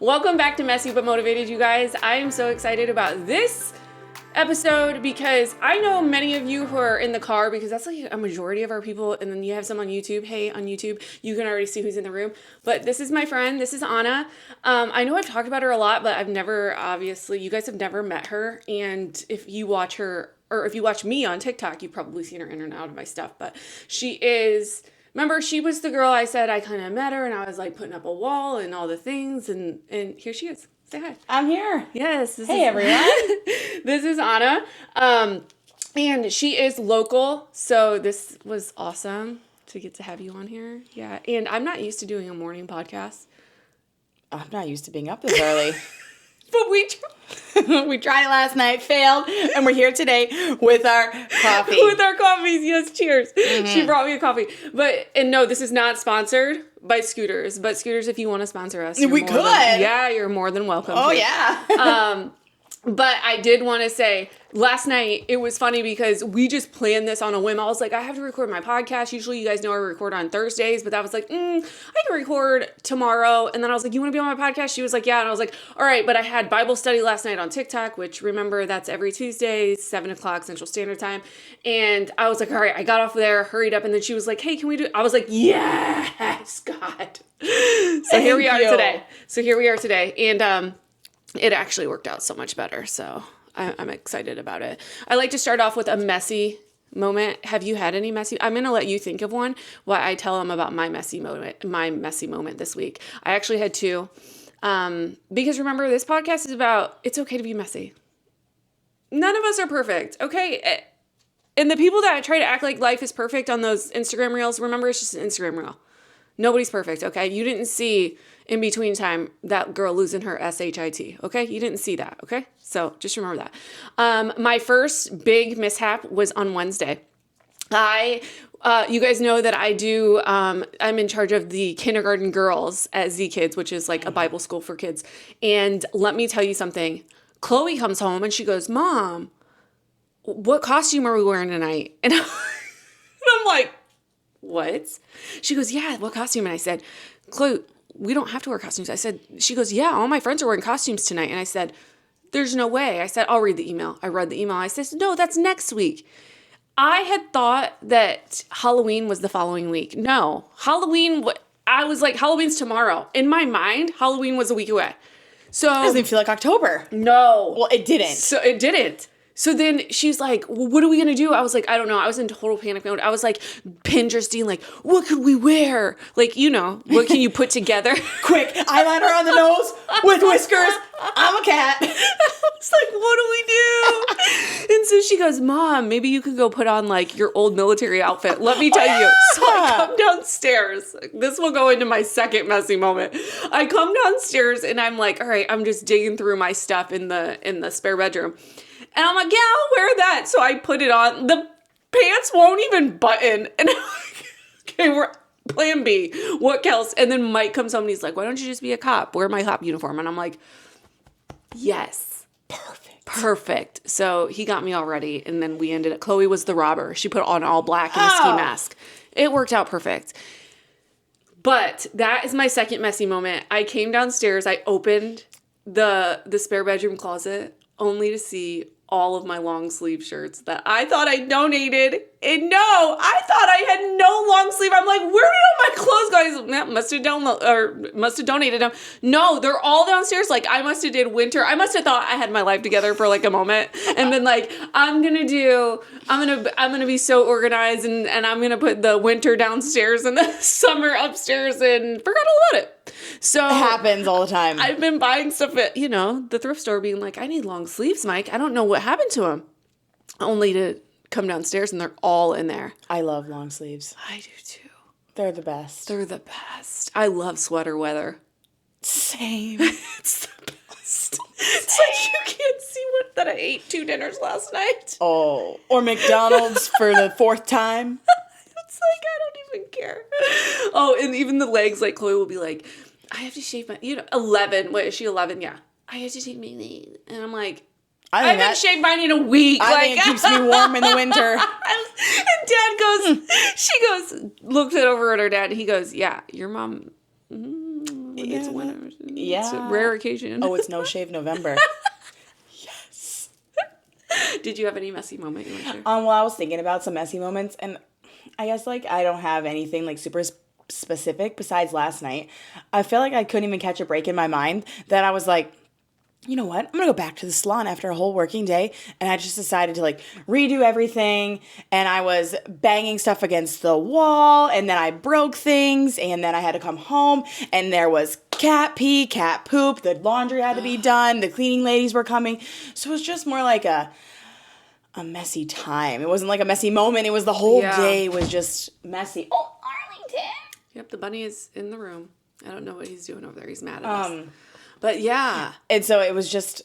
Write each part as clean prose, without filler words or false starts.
Welcome back to Messy But Motivated, you guys. I am so excited about this episode because I know many of you who are in the car, because that's like a majority of our people, and then you have some on YouTube. Hey, on YouTube, you can already see who's in the room. But this is my friend. This is Ahna. I know I've talked about her a lot, but I've never, obviously, you guys have never met her. And if you watch her, or if you watch me on TikTok, you've probably seen her in and out of my stuff. But she is... Remember, she was the girl I said I kind of met her, and I was like putting up a wall and all the things, and here she is. Say hi. I'm here. Yes. Hey, everyone. This is Ahna, and she is local, so this was awesome to get to have you on here. Yeah, and I'm not used to doing a morning podcast. I'm not used to being up this early. But we tried it last night, failed, and we're here today with our coffee. With our coffees, yes, cheers. Mm-hmm. She brought me a coffee. And no, this is not sponsored by Scooters. But Scooters, if you want to sponsor us, we could. You're more than welcome. Oh, yeah. But I did want to say, last night, it was funny because we just planned this on a whim. I was like, I have to record my podcast. Usually, you guys know I record on Thursdays, but that was like, I can record tomorrow. And then I was like, you want to be on my podcast? She was like, yeah. And I was like, all right. But I had Bible study last night on TikTok, which, remember, that's every Tuesday, 7 o'clock Central Standard Time. And I was like, all right, I got off there, hurried up. And then she was like, hey, can we do it? I was like, yes, God. So here we are today. And, it actually worked out so much better, so I'm excited about it. I like to start off with a messy moment. Have you had any messy? I'm going to let you think of one while I tell them about my messy moment this week. I actually had two, because remember, this podcast is about, it's okay to be messy. None of us are perfect, okay? And the people that try to act like life is perfect on those Instagram reels, remember, it's just an Instagram reel. Nobody's perfect, okay? You didn't see in between time that girl losing her SHIT, okay? You didn't see that, okay? So just remember that. My first big mishap was on Wednesday. You guys know that I do, I'm in charge of the kindergarten girls at Z Kids, which is like a Bible school for kids. And let me tell you something. Chloe comes home and she goes, Mom, what costume are we wearing tonight? And I'm like, what? She goes, yeah, what costume? And I said, Chloe, we don't have to wear costumes. She goes, yeah, all my friends are wearing costumes tonight. And I said, there's no way. I said, I'll read the email. I read the email. I said, no, that's next week. I had thought that Halloween was the following week. No, I was like, Halloween's tomorrow. In my mind, Halloween was a week away. So it doesn't even feel like October. No. Well, it didn't. So it didn't. So then she's like, well, what are we going to do? I was like, I don't know. I was in total panic mode. I was like, Pinteresting, like, what could we wear? Like, what can you put together? Quick, eyeliner on the nose with whiskers. I'm a cat. I was like, what do we do? And so she goes, Mom, maybe you could go put on like your old military outfit. Let me tell you. So I come downstairs. This will go into my second messy moment. I come downstairs and I'm like, all right, I'm just digging through my stuff in the spare bedroom. And I'm like, yeah, I'll wear that. So I put it on. The pants won't even button. And I'm like, okay, we're plan B. What else? And then Mike comes home and he's like, why don't you just be a cop? Wear my cop uniform. And I'm like, yes. Perfect. So he got me all ready. And then we ended up, Chloe was the robber. She put on all black and a ski mask. It worked out perfect. But that is my second messy moment. I came downstairs. I opened the spare bedroom closet only to see all of my long sleeve shirts that I thought I donated. And no, I thought I had no long sleeve. I'm like, where did all my clothes go? Must have donated them. No, they're all downstairs. Like I must have did winter. I must have thought I had my life together for like a moment and been like, I'm gonna be so organized and I'm gonna put the winter downstairs and the summer upstairs and forgot all about it. So it happens all the time. I've been buying stuff at, the thrift store being like, I need long sleeves, Mike. I don't know what happened to them. Only to come downstairs and they're all in there. I love long sleeves. I do too. They're the best. I love sweater weather. Same. It's the best. It's like you can't see that I ate 2 dinners last night. Oh, or McDonald's for the 4th time. It's like, I don't even care. Oh, and even the legs, like Chloe will be like, I have to shave my, 11. Wait, is she 11? Yeah. I have to shave my legs. And I'm like, I haven't shaved mine in a week. I think it keeps me warm in the winter. And Dad goes, looks over at her dad, and he goes, yeah, your mom, It's winter. Yeah. It's a rare occasion. Oh, it's No Shave November. Yes. Did you have any messy moment you want to share? Well, I was thinking about some messy moments, and I guess, like, I don't have anything, like, super specific besides last night. I feel like I couldn't even catch a break in my mind that I was like, you know what? I'm going to go back to the salon after a whole working day. And I just decided to, like, redo everything. And I was banging stuff against the wall. And then I broke things. And then I had to come home. And there was cat pee, cat poop. The laundry had to be done. The cleaning ladies were coming. So it was just more like a messy time. It wasn't like a messy moment. It was the whole day was just messy. Oh, Arlington. Yep, the bunny is in the room. I don't know what he's doing over there. He's mad at us. But yeah. And so it was just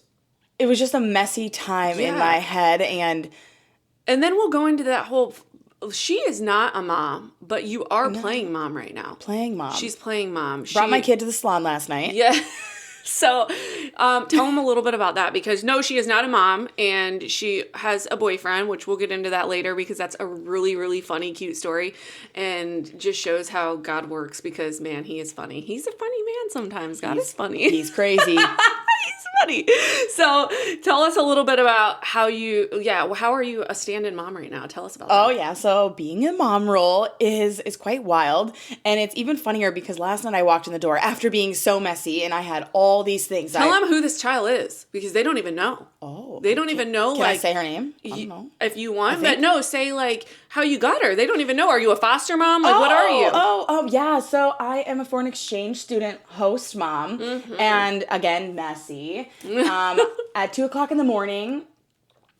a messy time in my head. And then we'll go into that whole, she is not a mom, but you are playing mom right now. Playing mom. She's playing mom. Brought my kid to the salon last night. Yeah. So tell them a little bit about that, because no, she is not a mom, and she has a boyfriend, which we'll get into that later, because that's a really, really funny, cute story, and just shows how God works, because, man, he is funny. He's a funny man sometimes. God is funny. He's crazy. He's funny. So tell us a little bit about how are you a stand-in mom right now? Tell us about that. Oh, yeah. So being a mom role is quite wild. And it's even funnier because last night I walked in the door after being so messy and I had all these things. Tell them who this child is, because they don't even know. Oh. They don't even know. Can I say her name? I don't know. If you want. But no, say like how you got her. They don't even know. Are you a foster mom? Like, what are you? Yeah. So I am a foreign exchange student host mom. Mm-hmm. And again, messy. At 2:00 in the morning,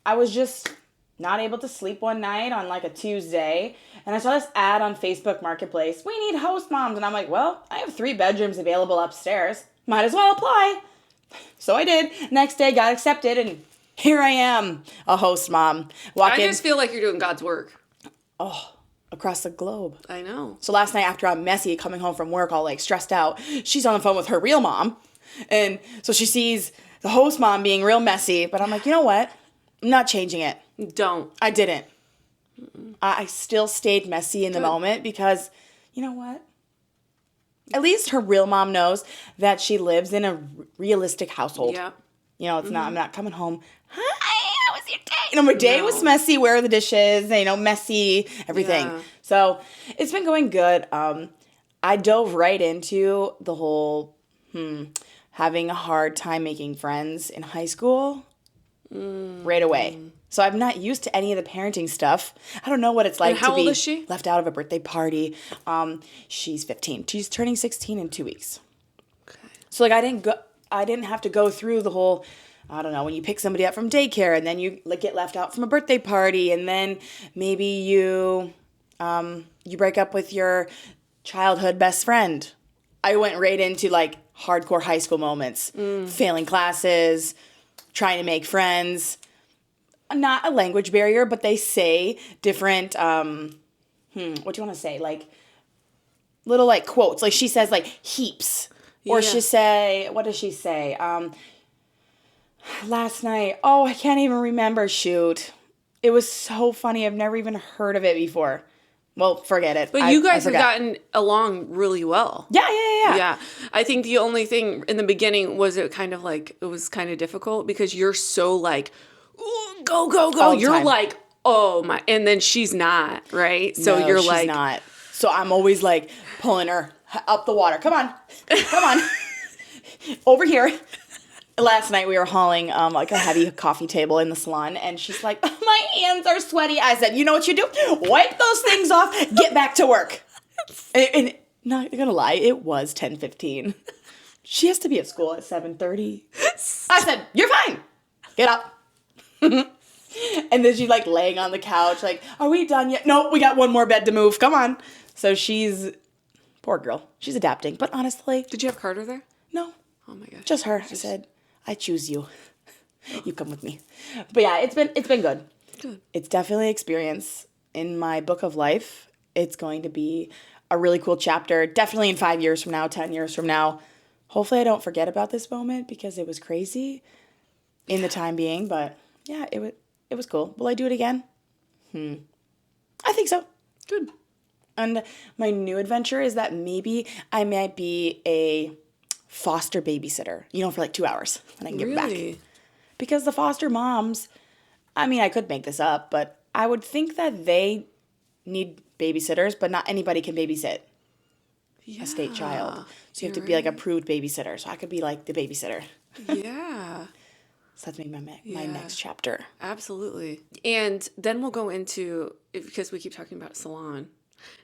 I was just not able to sleep one night on like a Tuesday. And I saw this ad on Facebook Marketplace. We need host moms. And I'm like, well, I have 3 bedrooms available upstairs. Might as well apply. So I did. Next day, got accepted. And here I am, a host mom. I just feel like you're doing God's work. Oh, across the globe. I know. So last night after I'm messy, coming home from work all like stressed out, she's on the phone with her real mom. And so she sees the host mom being real messy. But I'm like, you know what? I'm not changing it. Don't. I didn't. I still stayed messy in the moment because, you know what? At least her real mom knows that she lives in a realistic household. Yeah. You know, it's not, I'm not coming home, hi, how was your day? You know, my day was messy, where are the dishes? You know, messy, everything. Yeah. So it's been going good. I dove right into the whole having a hard time making friends in high school right away. So I'm not used to any of the parenting stuff. I don't know what it's like how to be old is she? left out of a birthday party. She's 15. She's turning 16 in 2 weeks. Okay. So like I didn't have to go through the whole, I don't know, when you pick somebody up from daycare and then you like get left out from a birthday party and then maybe you break up with your childhood best friend. I went right into like hardcore high school moments, failing classes, trying to make friends. Not a language barrier, but they say different, what do you want to say? Like little like quotes. Like she says like heaps. Or she say, what does she say? Last night, I can't even remember. Shoot. It was so funny. I've never even heard of it before. Well, forget it. But you guys have gotten along really well. Yeah. Yeah. I think the only thing in the beginning was it was kind of difficult because you're so like, ooh, go. You're like, oh my. And then she's not, right? So no, she's not. So I'm always like pulling her up the water. Come on. Over here. Last night we were hauling like a heavy coffee table in the salon and she's like, my hands are sweaty. I said, you know what you do? Wipe those things off. Get back to work. And not gonna lie, it was 10:15. She has to be at school at 7:30. I said, you're fine. Get up. And then she's like laying on the couch like, are we done yet? No, we got one more bed to move. Come on. So poor girl. She's adapting. But honestly. Did you have Carter there? No. Oh my gosh. Just her. I said, I choose you. You come with me. But yeah, it's been good. Good. It's definitely an experience in my book of life. It's going to be a really cool chapter. Definitely in 5 years from now, 10 years from now. Hopefully I don't forget about this moment because it was crazy in the time being. But yeah, it was cool. Will I do it again? I think so. Good. And my new adventure is that maybe I might be a foster babysitter, for like 2 hours, and I can give it back. Really? Because the foster moms, I mean, I could make this up, but I would think that they need babysitters, but not anybody can babysit a state child. So you have to be like approved babysitter. So I could be like the babysitter. Yeah. So that's maybe my next chapter. Absolutely. And then we'll go into, because we keep talking about salon,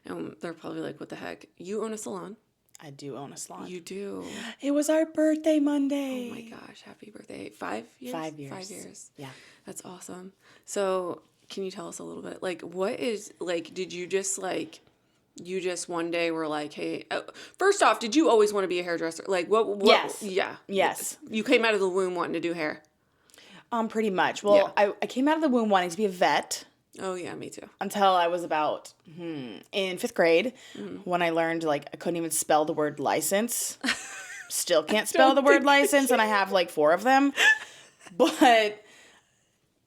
and they're probably like, what the heck? You own a salon. I do own a salon. You do. It was our birthday Monday. Oh my gosh, happy birthday. 5 years? 5 years. 5 years. Yeah. That's awesome. So can you tell us a little bit, like, what is, like, did you just, like, you just one day were like, hey, first off, did you always want to be a hairdresser? Like, what? Yes. Yeah. Yes. You came out of the womb wanting to do hair. Pretty much. Well, Yeah. I came out of the womb wanting to be a vet. Oh, yeah, me too. Until I was about in 5th grade when I learned, like, I couldn't even spell the word license. Still can't spell the word license, and I have, like, 4 of them. But,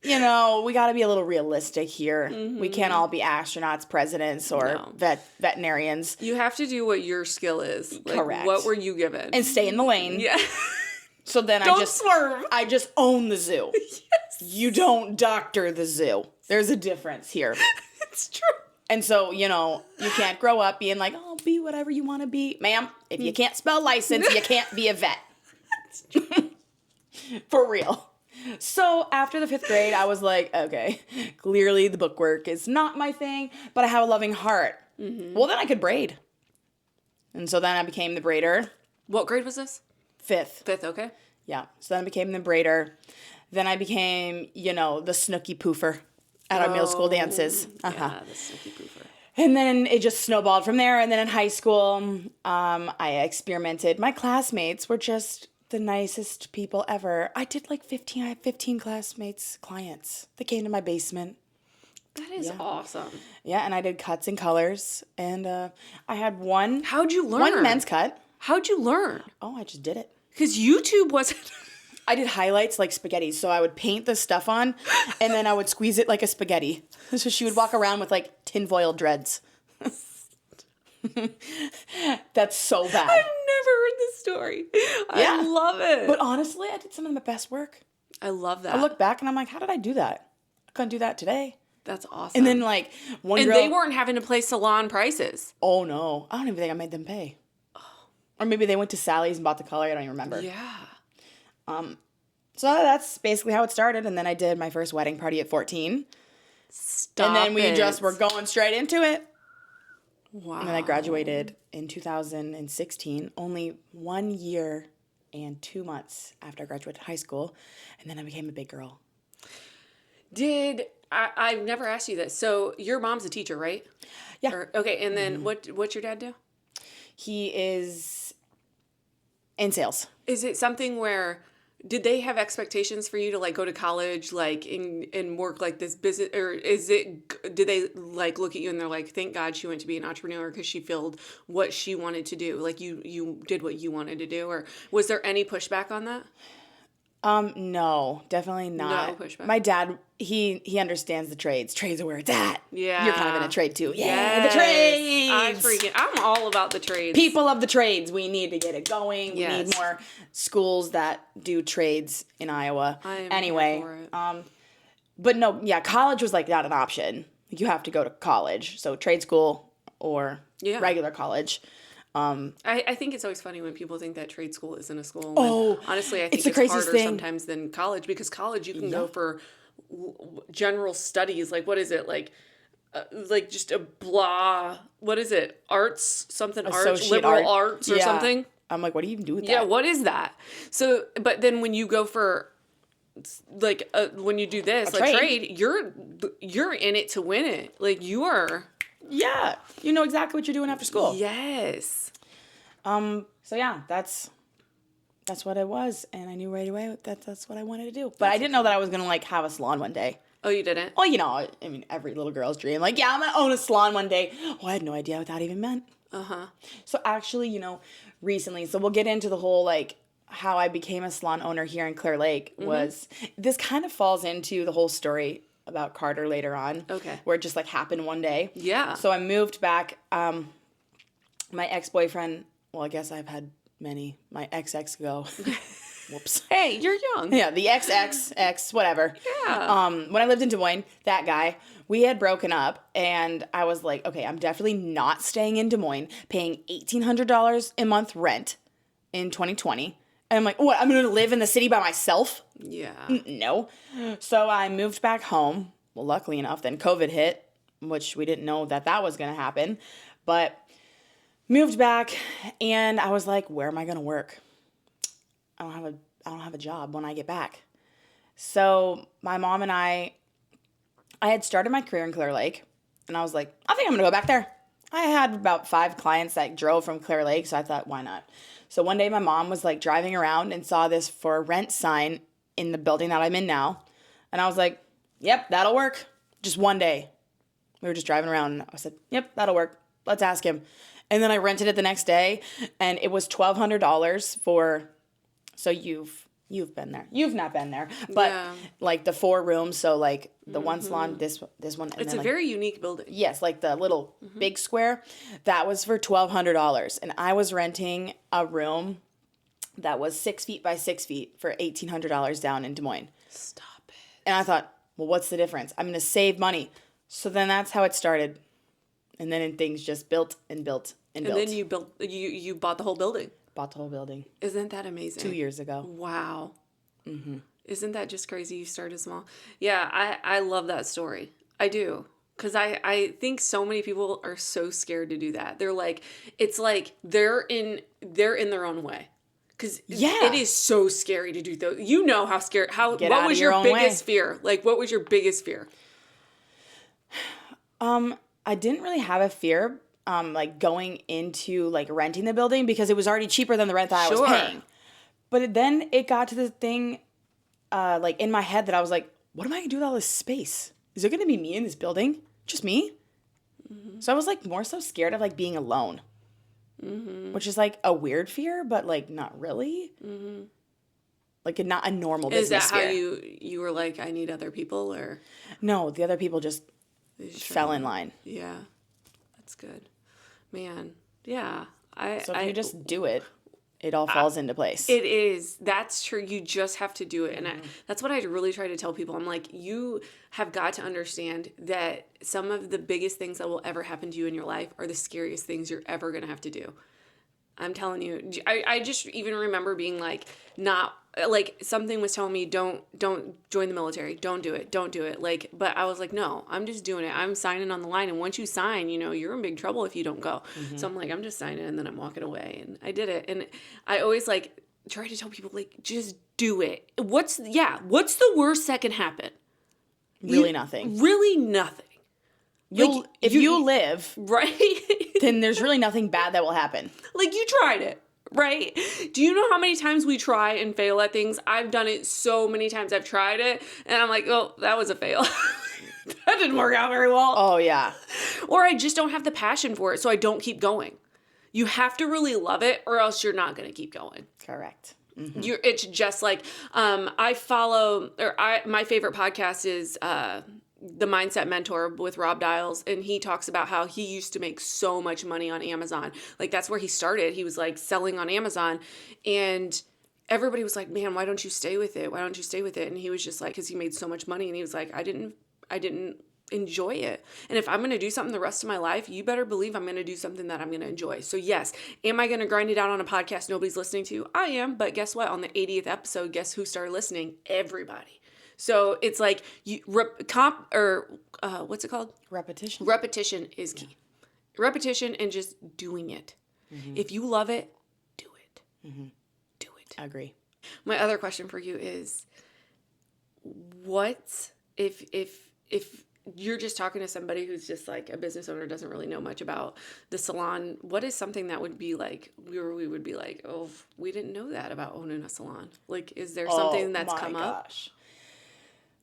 we got to be a little realistic here. Mm-hmm. We can't all be astronauts, presidents, or veterinarians. You have to do what your skill is. Like, correct. What were you given? And stay in the lane. Yeah. So then swerve. I just own the zoo. Yes. You don't doctor the zoo. There's a difference here. It's true. And so, you can't grow up being like, oh, be whatever you want to be. Ma'am, if you can't spell license, you can't be a vet. For real. So after the 5th grade, I was like, okay, clearly the bookwork is not my thing, but I have a loving heart. Mm-hmm. Well, then I could braid. And so then I became the braider. What grade was this? 5th. 5th, okay. Yeah. So then I became the braider. Then I became, the snooky poofer at our middle school dances. Yeah, the snooky poofer. And then it just snowballed from there. And then in high school, I experimented. My classmates were just the nicest people ever. I did like 15 clients that came to my basement. That is awesome. Yeah, and I did cuts and colors. And I had one. How'd you learn? One men's cut. How'd you learn? Oh, I just did it. Because YouTube wasn't... I did highlights like spaghetti. So I would paint the stuff on, and then I would squeeze it like a spaghetti. So she would walk around with like tinfoil dreads. That's so bad. I've never heard this story. I love it. But honestly, I did some of my best work. I love that. I look back and I'm like, how did I do that? I couldn't do that today. That's awesome. And then like one and girl... they weren't having to play salon prices. Oh no. I don't even think I made them pay. Or maybe they went to Sally's and bought the color. I don't even remember. Yeah. So that's basically how it started. And then I did my first wedding party at 14. Stop And then we it. just were going straight into it. Wow. And then I graduated in 2016, only 1 year and 2 months after I graduated high school. And then I became a big girl. I've never asked you this. So your mom's a teacher, right? Yeah. Okay. And then what's your dad do? He is in sales. Is it something where, did they have expectations for you to like go to college, like and work like this business, or did they like look at you and they're like, thank God she went to be an entrepreneur because she filled what she wanted to do, like you did what you wanted to do, or was there any pushback on that? No, definitely not. No pushback. My dad, he understands the trades. Trades are where it's at. Yeah. You're kind of in a trade too. Yeah, Yes. the trades. I'm all about the trades. People of the trades. We need to get it going. Yes. We need more schools that do trades in Iowa. Anyway. For it. But no, yeah, college was like not an option. You have to go to college. So trade school or regular college. I think it's always funny when people think that trade school isn't a school. Honestly, I think it's it's harder sometimes than college, because college you can go for general studies. Like, what is it? Like just a blah. What is it? Arts, something arts, liberal arts or something. I'm like, what do you even do with that? Yeah, what is that? So, but then when you go for like when you do this, like trade, you're in it to win it. Like you are. Yeah, you know exactly what you're doing after school. Yes. So yeah, that's what it was, and I knew right away that's what I wanted to do. But I didn't know that I was gonna like have a salon one day. Oh, you didn't? Well, I mean, every little girl's dream. Like, yeah, I'm gonna own a salon one day. Oh, I had no idea what that even meant. So actually, recently, so we'll get into the whole like how I became a salon owner here in Clear Lake. Was this kind of falls into the whole story about Carter later on. Okay. Where it just like happened one day. Yeah. So I moved back. My ex-boyfriend, well, I guess I've had many. My XX ago. Whoops. Hey, you're young. Yeah, the XXX, whatever. Yeah. When I lived in Des Moines, that guy, we had broken up, and I was like, okay, I'm definitely not staying in Des Moines, paying $1,800 a month rent in 2020. And I'm like, what, I'm going to live in the city by myself? Yeah. No. So I moved back home. Well, luckily enough, then COVID hit, which we didn't know that was going to happen. But moved back, and I was like, where am I going to work? I don't have a job when I get back. So my mom and I had started my career in Clear Lake, and I was like, I think I'm going to go back there. I had about 5 clients that drove from Clear Lake, so I thought, why not? So one day my mom was like driving around and saw this for rent sign in the building that I'm in now. And I was like, yep, that'll work. Just one day. We were just driving around, and I said, yep, that'll work. Let's ask him. And then I rented it the next day, and it was $1,200 for... So you've been there. You've not been there. But like the 4 rooms, so like the one salon, this one. And It's then a very unique building. Yes, like the little big square. That was for $1,200. And I was renting a room that was 6 feet by 6 feet for $1,800 down in Des Moines. Stop it. And I thought, well, what's the difference? I'm going to save money. So then that's how it started. And then things just built and built and built. And then you bought the whole building. Bought the whole building. Isn't that amazing? 2 years ago. Wow. Mm-hmm. Isn't that just crazy? You started small. Yeah, I love that story. I do. Because I think so many people are so scared to do that. They're like, it's like they're in their own way. Because it is so scary to do those. You know how scared, what was your biggest fear? Like, what was your biggest fear? I didn't really have a fear, like going into like renting the building because it was already cheaper than the rent that I was paying. But then it got to the thing, like in my head that I was like, what am I gonna do with all this space? Is there gonna be me in this building? Just me? Mm-hmm. So I was like more so scared of like being alone, which is like a weird fear, but like not really. Mm-hmm. Like not a normal business fear. Is that how you were like, I need other people, or? No, the other people just fell in line. Yeah, that's good, man. Yeah, So if you just do it, it all falls into place. It is. That's true. You just have to do it. And that's what I really try to tell people. I'm like, you have got to understand that some of the biggest things that will ever happen to you in your life are the scariest things you're ever going to have to do. I'm telling you. I just even remember being like, not like something was telling me, don't join the military. Don't do it. Like, but I was like, no, I'm just doing it. I'm signing on the line. And once you sign, you're in big trouble if you don't go. Mm-hmm. So I'm like, I'm just signing, and then I'm walking away. And I did it. And I always like try to tell people, like, just do it. What's the worst that can happen? Really nothing. Really nothing. If you live, right, then there's really nothing bad that will happen. Like, you tried it, right? Do you know how many times we try and fail at things? I've done it so many times. I've tried it, and I'm like, oh, that was a fail. That didn't work out very well. Oh, yeah. Or I just don't have the passion for it, so I don't keep going. You have to really love it, or else you're not going to keep going. Correct. Mm-hmm. It's just like, my favorite podcast is The Mindset Mentor with Rob Dials, and he talks about how he used to make so much money on Amazon. Like, that's where he started. He was like selling on Amazon, and everybody was like, man, why don't you stay with it? And he was just like, because he made so much money, and he was like, I didn't enjoy it. And if I'm going to do something the rest of my life, you better believe I'm going to do something that I'm going to enjoy. So yes, am I going to grind it out on a podcast nobody's listening to? I am. But guess what? On the 80th episode, guess who started listening? Everybody. So it's like what's it called? Repetition. Repetition is key. Repetition and just doing it. Mm-hmm. If you love it, do it. Mm-hmm. Do it. I agree. My other question for you is, what if you're just talking to somebody who's just like a business owner, doesn't really know much about the salon, what is something that would be like, we would be like, oh, we didn't know that about owning a salon? Like, is there something that's come up?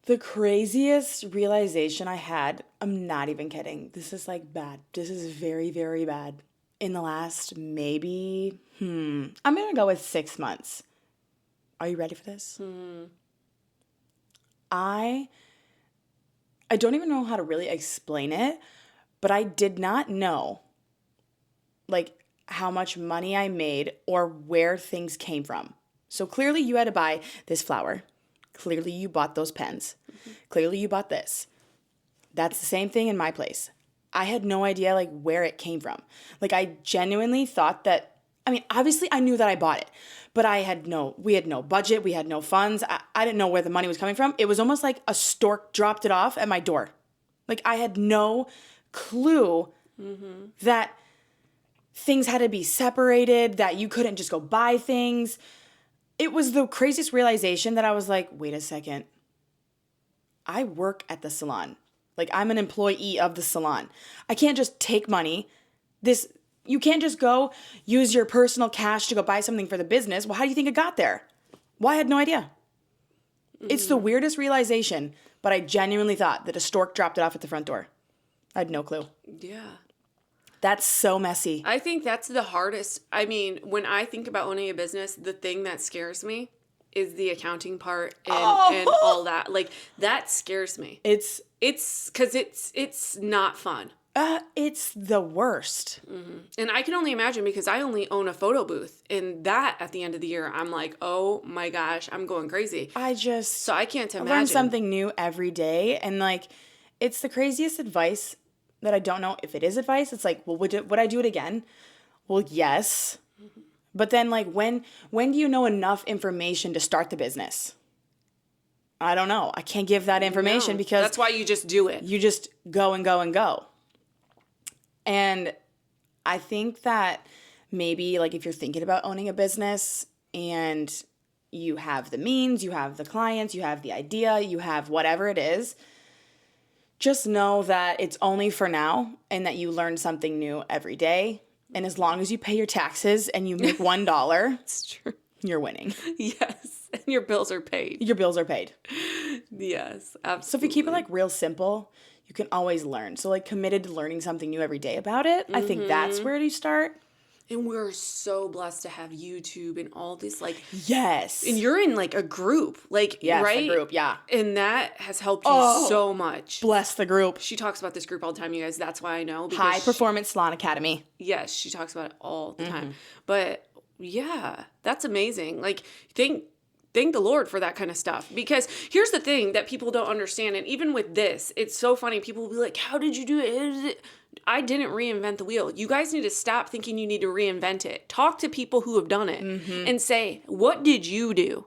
The craziest realization I had, I'm not even kidding. This is like bad. This is very, very bad. In the last maybe, I'm going to go with 6 months. Are you ready for this? I don't even know how to really explain it, but I did not know, like, how much money I made or where things came from. So clearly you had to buy this flower. Clearly you bought those pens. Clearly you bought this. That's the same thing in my place. I had no idea like where it came from. Like I genuinely thought that, I mean, obviously I knew that I bought it, but we had no budget. We had no funds. I didn't know where the money was coming from. It was almost like a stork dropped it off at my door. Like I had no clue that things had to be separated, that you couldn't just go buy things. It was the craziest realization that I was like, wait a second. I work at the salon. Like I'm an employee of the salon. I can't just take money. You can't just go use your personal cash to go buy something for the business. Well, how do you think it got there? Well, I had no idea. It's the weirdest realization, but I genuinely thought that a stork dropped it off at the front door. I had no clue. Yeah. That's so messy. I think that's the hardest. I mean, when I think about owning a business, the thing that scares me is the accounting part and all that. Like, that scares me. It's because it's not fun. It's the worst. And I can only imagine because I only own a photo booth. And that, at the end of the year, I'm like, oh my gosh, I'm going crazy. So I can't imagine. Learn something new every day. And like, it's the craziest advice that I don't know if it is advice. It's like, well, would I do it again? Well, yes. But then like, when do you know enough information to start the business? I don't know. I can't give that information because that's why you just do it. You just go and go and go. And I think that maybe like if you're thinking about owning a business and you have the means, you have the clients, you have the idea, you have whatever it is, just know that it's only for now and that you learn something new every day. And as long as you pay your taxes and you make $1, it's true. You're winning. Yes. And your bills are paid. Your bills are paid. Yes, absolutely. So if you keep it like real simple, you can always learn. So like committed to learning something new every day about it. I think that's where you start. And we're so blessed to have YouTube and all this like. Yes. And you're in like a group. Like, yes, right? a group, yeah. And that has helped you so much. Bless the group. She talks about this group all the time, you guys. That's why I know. High Performance Salon Academy. Yes, she talks about it all the time. But yeah, that's amazing. Like, thank the Lord for that kind of stuff. Because here's the thing that people don't understand. And even with this, it's so funny. People will be like, how did you do it? I didn't reinvent the wheel. You guys need to stop thinking you need to reinvent it. Talk to people who have done it and say, what did you do?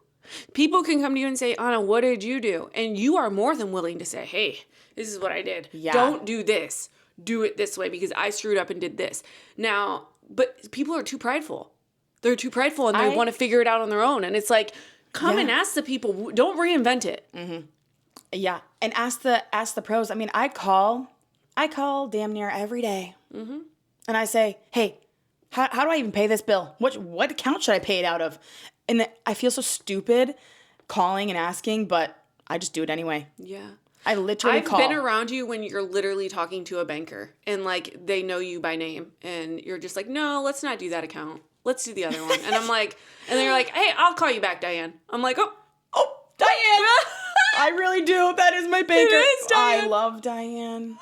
People can come to you and say, Anna, what did you do? And you are more than willing to say, hey, this is what I did. Yeah. Don't do this. Do it this way because I screwed up and did this. Now, but people are too prideful. They're too prideful and they want to figure it out on their own. And it's like, come and ask the people. Don't reinvent it. Yeah. And ask the pros. I mean, I call damn near every day. And I say, hey, how do I even pay this bill? What account should I pay it out of? And I feel so stupid calling and asking, but I just do it anyway. Yeah. I literally call. I've been around you when you're literally talking to a banker and like they know you by name and you're just like, no, let's not do that account. Let's do the other one. And I'm like, and then you're like, hey, I'll call you back, Diane. I'm like, oh, Diane. I really do. That is my banker. It is Diane. I love Diane.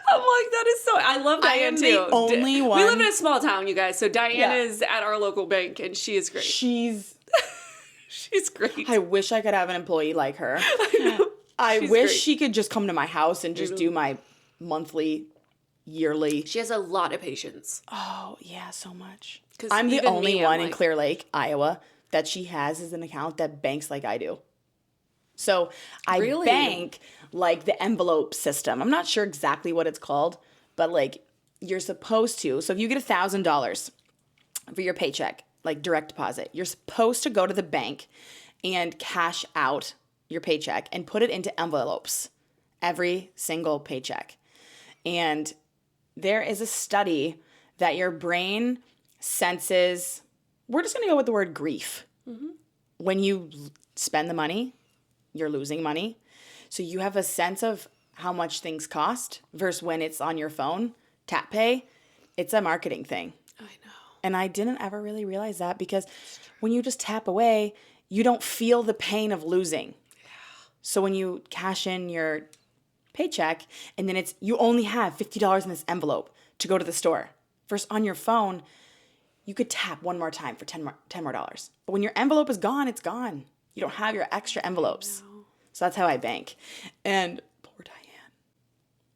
I'm like, that is so, I love Diane too. The only one. We live in a small town, you guys. So Diane is at our local bank and she is great. She's great. I wish I could have an employee like her. I know. I wish she could just come to my house and just do my monthly, yearly. She has a lot of patience. Oh, yeah, so much. I'm the only one in Clear Lake, Iowa, that she has as an account that banks like I do. So I bank like the envelope system. I'm not sure exactly what it's called, but like you're supposed to. So if you get $1,000 for your paycheck, like direct deposit, you're supposed to go to the bank and cash out your paycheck and put it into envelopes every single paycheck. And there is a study that your brain senses, we're just going to go with the word grief. When you spend the money, you're losing money. So you have a sense of how much things cost versus when it's on your phone, tap pay, it's a marketing thing. I know. And I didn't ever really realize that because when you just tap away, you don't feel the pain of losing. Yeah. So when you cash in your paycheck and then you only have $50 in this envelope to go to the store. Versus on your phone, you could tap one more time for $10 more. But when your envelope is gone, it's gone. You don't have your extra envelopes. So that's how I bank. And poor Diane.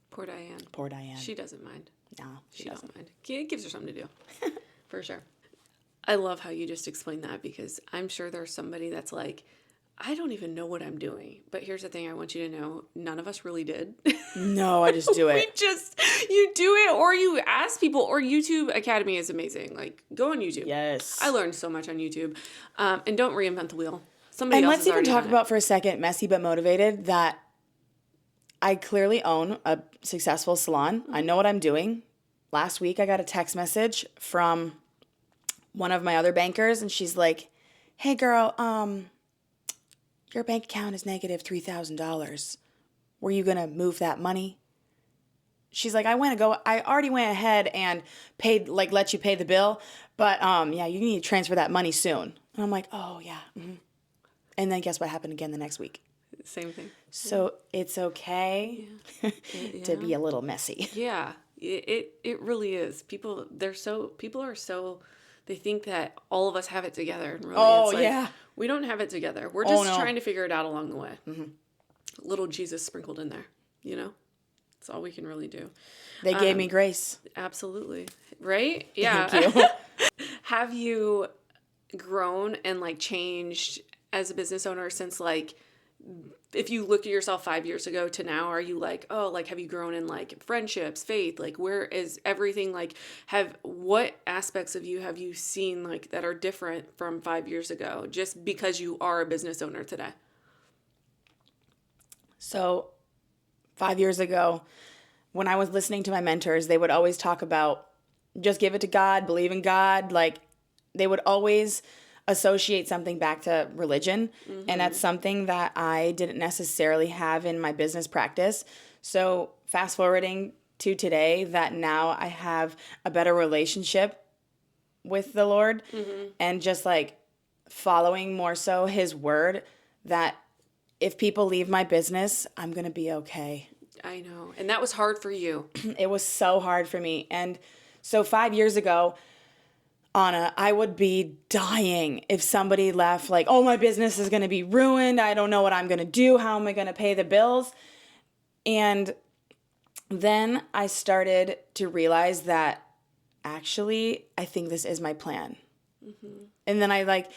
Poor Diane. Poor Diane. She doesn't mind. No, She doesn't mind. It gives her something to do. For sure. I love how you just explained that, because I'm sure there's somebody that's like, I don't even know what I'm doing. But here's the thing I want you to know. None of us really did. No, I just do it. You do it, or you ask people, or YouTube Academy is amazing. Like, go on YouTube. Yes. I learned so much on YouTube. And don't reinvent the wheel. Somebody And else let's has even already talk done about for a second, messy but motivated, that I clearly own a successful salon. I know what I'm doing. Last week, I got a text message from one of my other bankers, and she's like, hey, girl, your bank account is negative $3,000. Were you going to move that money? She's like, I already went ahead and paid, like, let you pay the bill, but yeah, you need to transfer that money soon. And I'm like, oh, yeah. Mm-hmm. And then guess what happened again the next week? Same thing. So it's okay to be a little messy. Yeah, it really is. People are so, they think that all of us have it together. And really, it's like, we don't have it together. We're just trying to figure it out along the way. Mm-hmm. Little Jesus sprinkled in there, you know? That's all we can really do. They gave me grace. Absolutely. Right? Yeah. Thank you. Have you grown and like changed as a business owner since, like, if you look at yourself 5 years ago to now, are you like, oh, like, have you grown in like friendships, faith? Like, where is everything, like, what aspects of you have you seen like that are different from 5 years ago, just because you are a business owner today? So 5 years ago, when I was listening to my mentors, they would always talk about just give it to God, believe in God. Like, they would always associate something back to religion. Mm-hmm. And that's something that I didn't necessarily have in my business practice. So fast forwarding to today, that now I have a better relationship with the Lord, mm-hmm. and just like following more so his word, that if people leave my business, I'm going to be okay. I know. And that was hard for you. It was so hard for me. And so 5 years ago, Ahna, I would be dying if somebody left like, oh, my business is going to be ruined. I don't know what I'm going to do. How am I going to pay the bills? And then I started to realize that actually, I think this is my plan. Mm-hmm. And then I like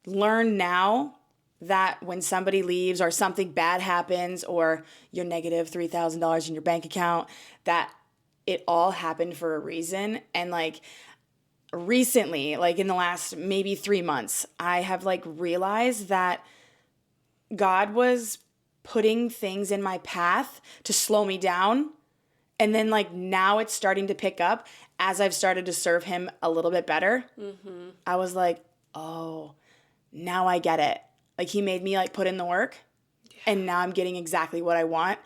learn now that when somebody leaves or something bad happens or you're negative $3,000 in your bank account, that it all happened for a reason. And like recently, like in the last maybe 3 months, I have like realized that God was putting things in my path to slow me down. And then like now it's starting to pick up as I've started to serve him a little bit better. Mm-hmm. I was like, oh, now I get it. Like, he made me like put in the work, and now I'm getting exactly what I want.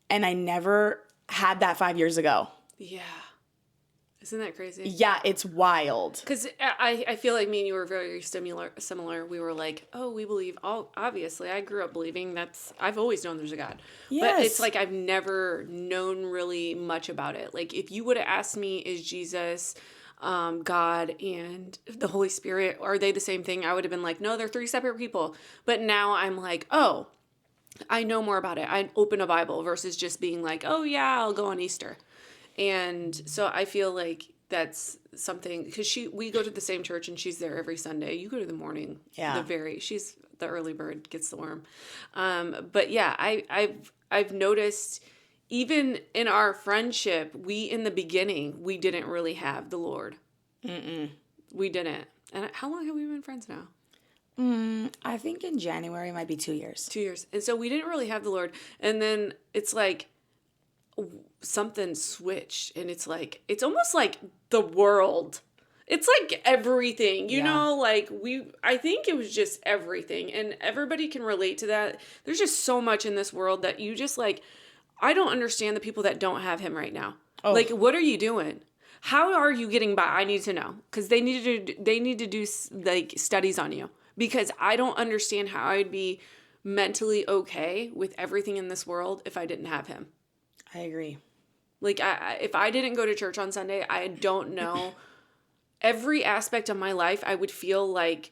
And I never had that 5 years ago. Yeah. Isn't that crazy? Yeah, it's wild. Because I feel like me and you were very similar. We were like, oh, we believe. Oh, obviously, I grew up believing I've always known there's a God. Yes. But it's like I've never known really much about it. Like, if you would have asked me, is Jesus, God, and the Holy Spirit, are they the same thing? I would have been like, no, they're three separate people. But now I'm like, oh, I know more about it. I open a Bible versus just being like, oh yeah, I'll go on Easter. And so I feel like that's something, because we go to the same church and she's there every Sunday. You go to the morning. Yeah. She's the early bird gets the worm. But yeah, I've noticed, even in our friendship, in the beginning, we didn't really have the Lord. Mm-mm. We didn't. And how long have we been friends now? I think in January might be 2 years. 2 years. And so we didn't really have the Lord. And then it's like something switched. And it's like, it's almost like the world. It's like everything, you know, like I think it was just everything. And everybody can relate to that. There's just so much in this world that you just like, I don't understand the people that don't have him right now. Oh. Like, what are you doing? How are you getting by? I need to know, because they need to do like studies on you, because I don't understand how I'd be mentally okay with everything in this world if I didn't have him. I agree. Like, if I didn't go to church on Sunday, I don't know every aspect of my life, I would feel like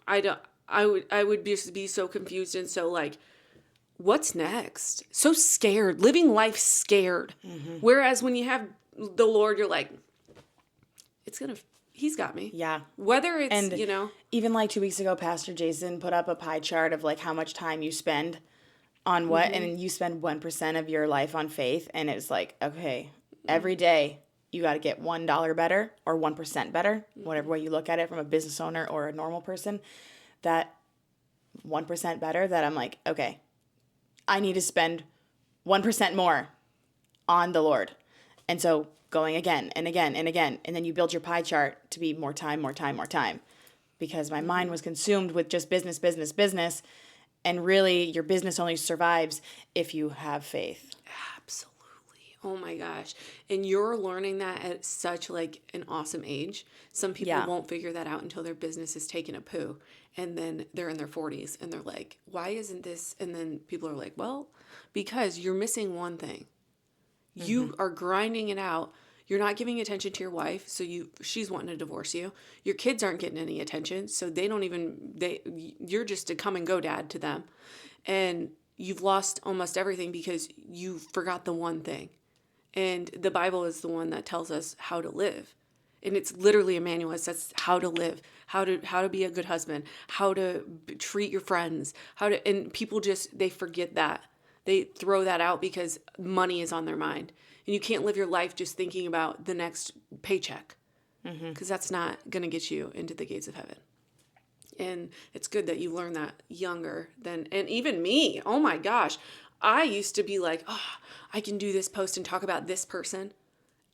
I would just be so confused and so like, what's next? So scared, living life scared. Whereas when you have the Lord, you're like, he's got me. Yeah. Whether it's, And even like 2 weeks ago, Pastor Jason put up a pie chart of like how much time you spend on what, and you spend 1% of your life on faith. And it's like, okay, every day you got to get $1 better or 1% better, whatever way you look at it from a business owner or a normal person, that 1% better, that I'm like, okay, I need to spend 1% more on the Lord. And so going again and again and again. And then you build your pie chart to be more time, more time, more time. Because my mind was consumed with just business, business, business. And really, your business only survives if you have faith. absolutely. Oh my gosh. And you're learning that at such like an awesome age. Some people Yeah. won't figure that out until their business is taking a poo. And then they're in their 40s and they're like, why isn't this? And then people are like, well, because you're missing one thing. You are grinding it out. You're not giving attention to your wife, so she's wanting to divorce you. Your kids aren't getting any attention, so you're just a come and go dad to them. And you've lost almost everything because you forgot the one thing. And the Bible is the one that tells us how to live. And it's literally a manual. It says how to live, how to be a good husband, how to treat your friends, and people they forget that. They throw that out because money is on their mind. And you can't live your life just thinking about the next paycheck because that's not going to get you into the gates of heaven. And it's good that you learn that younger and even me, oh my gosh, I used to be like, oh, I can do this post and talk about this person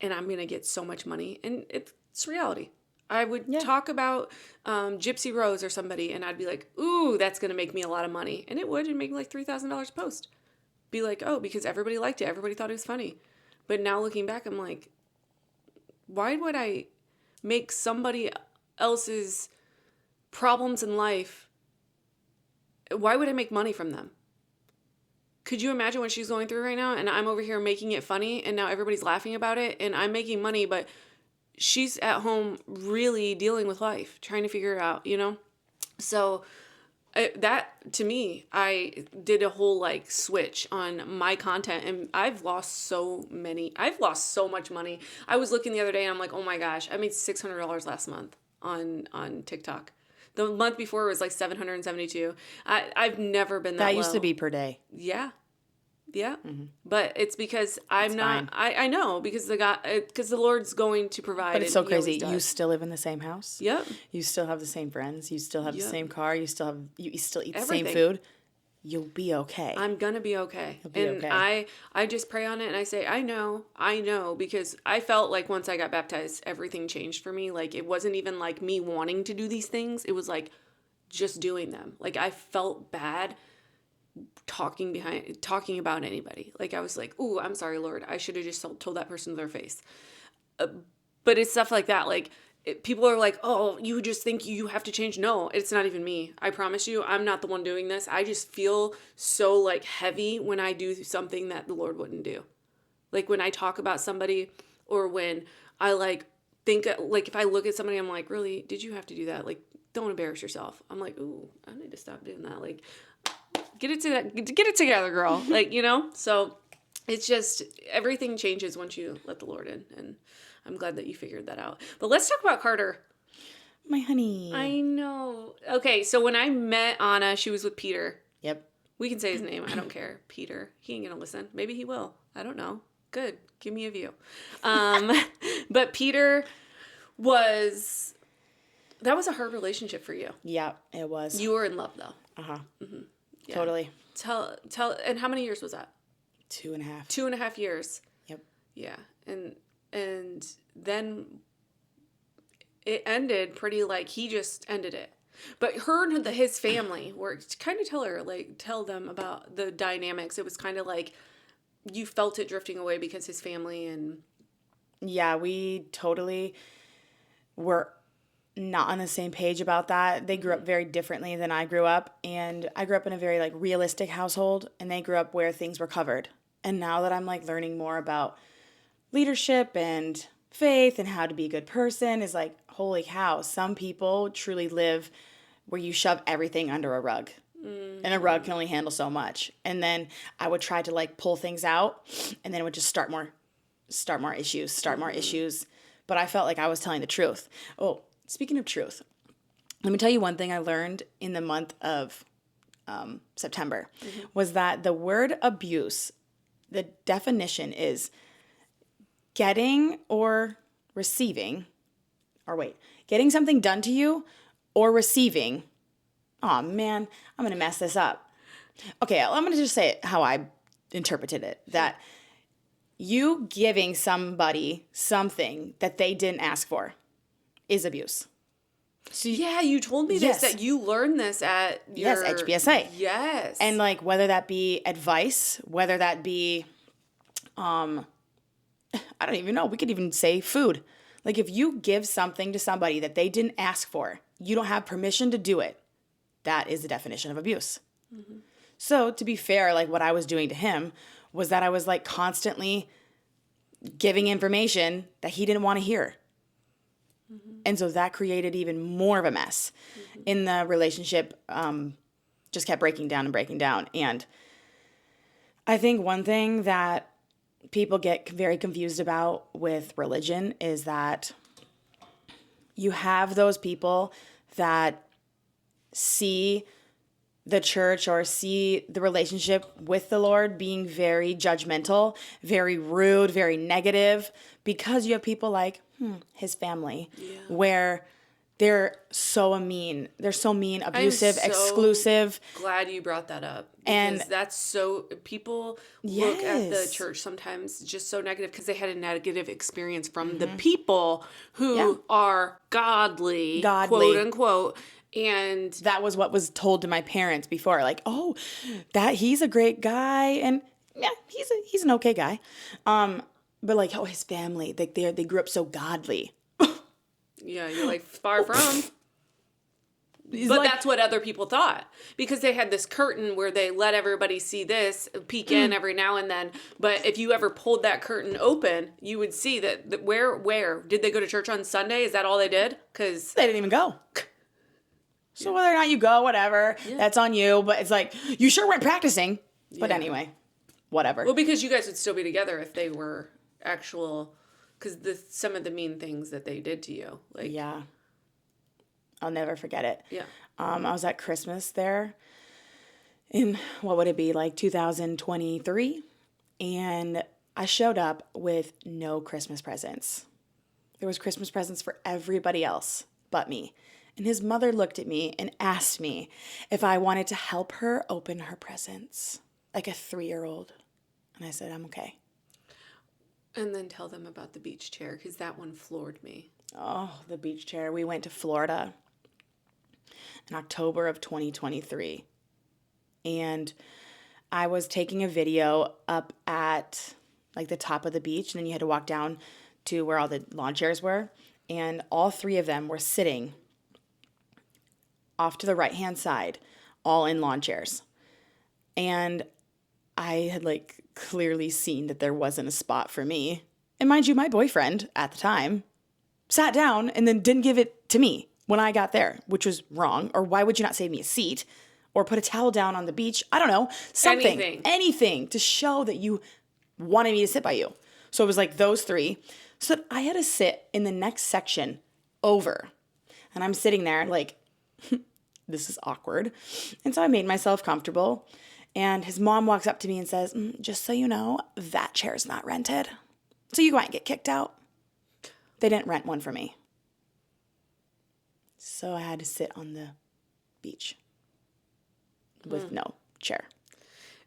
and I'm going to get so much money. And it's reality. I would talk about Gypsy Rose or somebody and I'd be like, ooh, that's going to make me a lot of money. And it would make me like $3,000 a post. Be like, oh, because everybody liked it. Everybody thought it was funny. But now looking back, I'm like, why would I make somebody else's problems in life? Why would I make money from them? Could you imagine what she's going through right now? And I'm over here making it funny and now everybody's laughing about it and I'm making money, but she's at home really dealing with life, trying to figure it out, So that to me, I did a whole like switch on my content and I've lost so much money. I was looking the other day and I'm like, oh my gosh, I made $600 last month on TikTok. The month before it was like 772. I've never been that low. That used to be per day. Yeah. Yeah. But it's because I know because the Lord's going to provide. But it's so crazy. You still live in the same house. Yep. You still have the same friends. You still have the same car. You still eat the Everything. same food. You'll be okay. I'm going to be okay. You'll be okay. I just pray on it and I say, I know, because I felt like once I got baptized, everything changed for me. Like it wasn't even like me wanting to do these things. It was like just doing them. Like I felt bad talking about anybody. Like I was like, ooh, I'm sorry, Lord. I should have just told that person to their face. But it's stuff like that. Like people are like, oh, you just think you have to change. No, it's not even me. I promise you, I'm not the one doing this. I just feel so like heavy when I do something that the Lord wouldn't do. Like when I talk about somebody or when I like think like if I look at somebody, I'm like, really, did you have to do that? Like, don't embarrass yourself. I'm like, ooh, I need to stop doing that. Like, get it together, girl. Like, so it's just everything changes once you let the Lord in. And I'm glad that you figured that out. But let's talk about Carter. My honey. I know. Okay, so when I met Ahna, she was with Peter. Yep. We can say his name. I don't care. Peter. He ain't gonna listen. Maybe he will. I don't know. Good. Give me a view. But Peter that was a hard relationship for you. Yeah, it was. You were in love though. Uh-huh. Mm-hmm. Yeah. Totally. Tell, and how many years was that? 2.5. 2.5 years. Yep. Yeah. And then it ended pretty like he just ended it. But his family were kind of tell them about the dynamics. It was kind of like you felt it drifting away because his family and. Yeah, we totally were not on the same page about that. They grew up very differently than I grew up. And I grew up in a very like realistic household and they grew up where things were covered. And now that I'm like learning more about leadership and faith and how to be a good person is like, holy cow, some people truly live where you shove everything under a rug. And a rug can only handle so much. And then I would try to like pull things out, and then it would just start more issues. But I felt like I was telling the truth. Oh, speaking of truth, let me tell you one thing I learned in the month of September was that the word abuse, the definition is getting something done to you or receiving. Oh man, I'm going to mess this up. Okay, I'm going to just say it how I interpreted it. That you giving somebody something that they didn't ask for is abuse. So yeah, you told me this, that you learned this at your... Yes, HBSA. Yes. And like whether that be advice, whether that be, I don't even know, we could even say food. Like if you give something to somebody that they didn't ask for, you don't have permission to do it. That is the definition of abuse. Mm-hmm. So to be fair, like what I was doing to him was that I was like constantly giving information that he didn't want to hear. Mm-hmm. And so that created even more of a mess in the relationship. Just kept breaking down. And I think one thing that people get very confused about with religion is that you have those people that see the church or see the relationship with the Lord being very judgmental, very rude, very negative, because you have people like his family, where they're so mean. They're so mean, abusive, exclusive. Glad you brought that up. Because that's so... People look at the church sometimes just so negative because they had a negative experience from the people who are godly, quote unquote. And that was what was told to my parents before. Like, oh, that he's a great guy. And yeah, he's an okay guy. But like, oh, his family, they grew up so godly. Yeah, you're like, far from. But that's what other people thought. Because they had this curtain where they let everybody see this, peek in every now and then. But if you ever pulled that curtain open, you would see that where? Did they go to church on Sunday? Is that all they did? Because they didn't even go. So whether or not you go, whatever, that's on you. But it's like, you sure weren't practicing. But anyway, whatever. Well, because you guys would still be together if they were actual... Because some of the mean things that they did to you. Like, yeah. I'll never forget it. Yeah. I was at Christmas there in, what would it be, like 2023? And I showed up with no Christmas presents. There was Christmas presents for everybody else but me. And his mother looked at me and asked me if I wanted to help her open her presents, like a 3-year-old. And I said, I'm okay. And then tell them about the beach chair, because that one floored me. Oh, the beach chair. We went to Florida in October of 2023. And I was taking a video up at like the top of the beach, and then you had to walk down to where all the lawn chairs were. And all 3 of them were sitting off to the right-hand side, all in lawn chairs. And I had like clearly seen that there wasn't a spot for me. And mind you, my boyfriend at the time sat down and then didn't give it to me when I got there, which was wrong. Or why would you not save me a seat or put a towel down on the beach? I don't know. Anything to show that you wanted me to sit by you. So it was like those 3. So I had to sit in the next section over. And I'm sitting there like, this is awkward. And so I made myself comfortable. And his mom walks up to me and says, just so you know, that chair's not rented. So you might get kicked out. They didn't rent one for me. So I had to sit on the beach with no chair.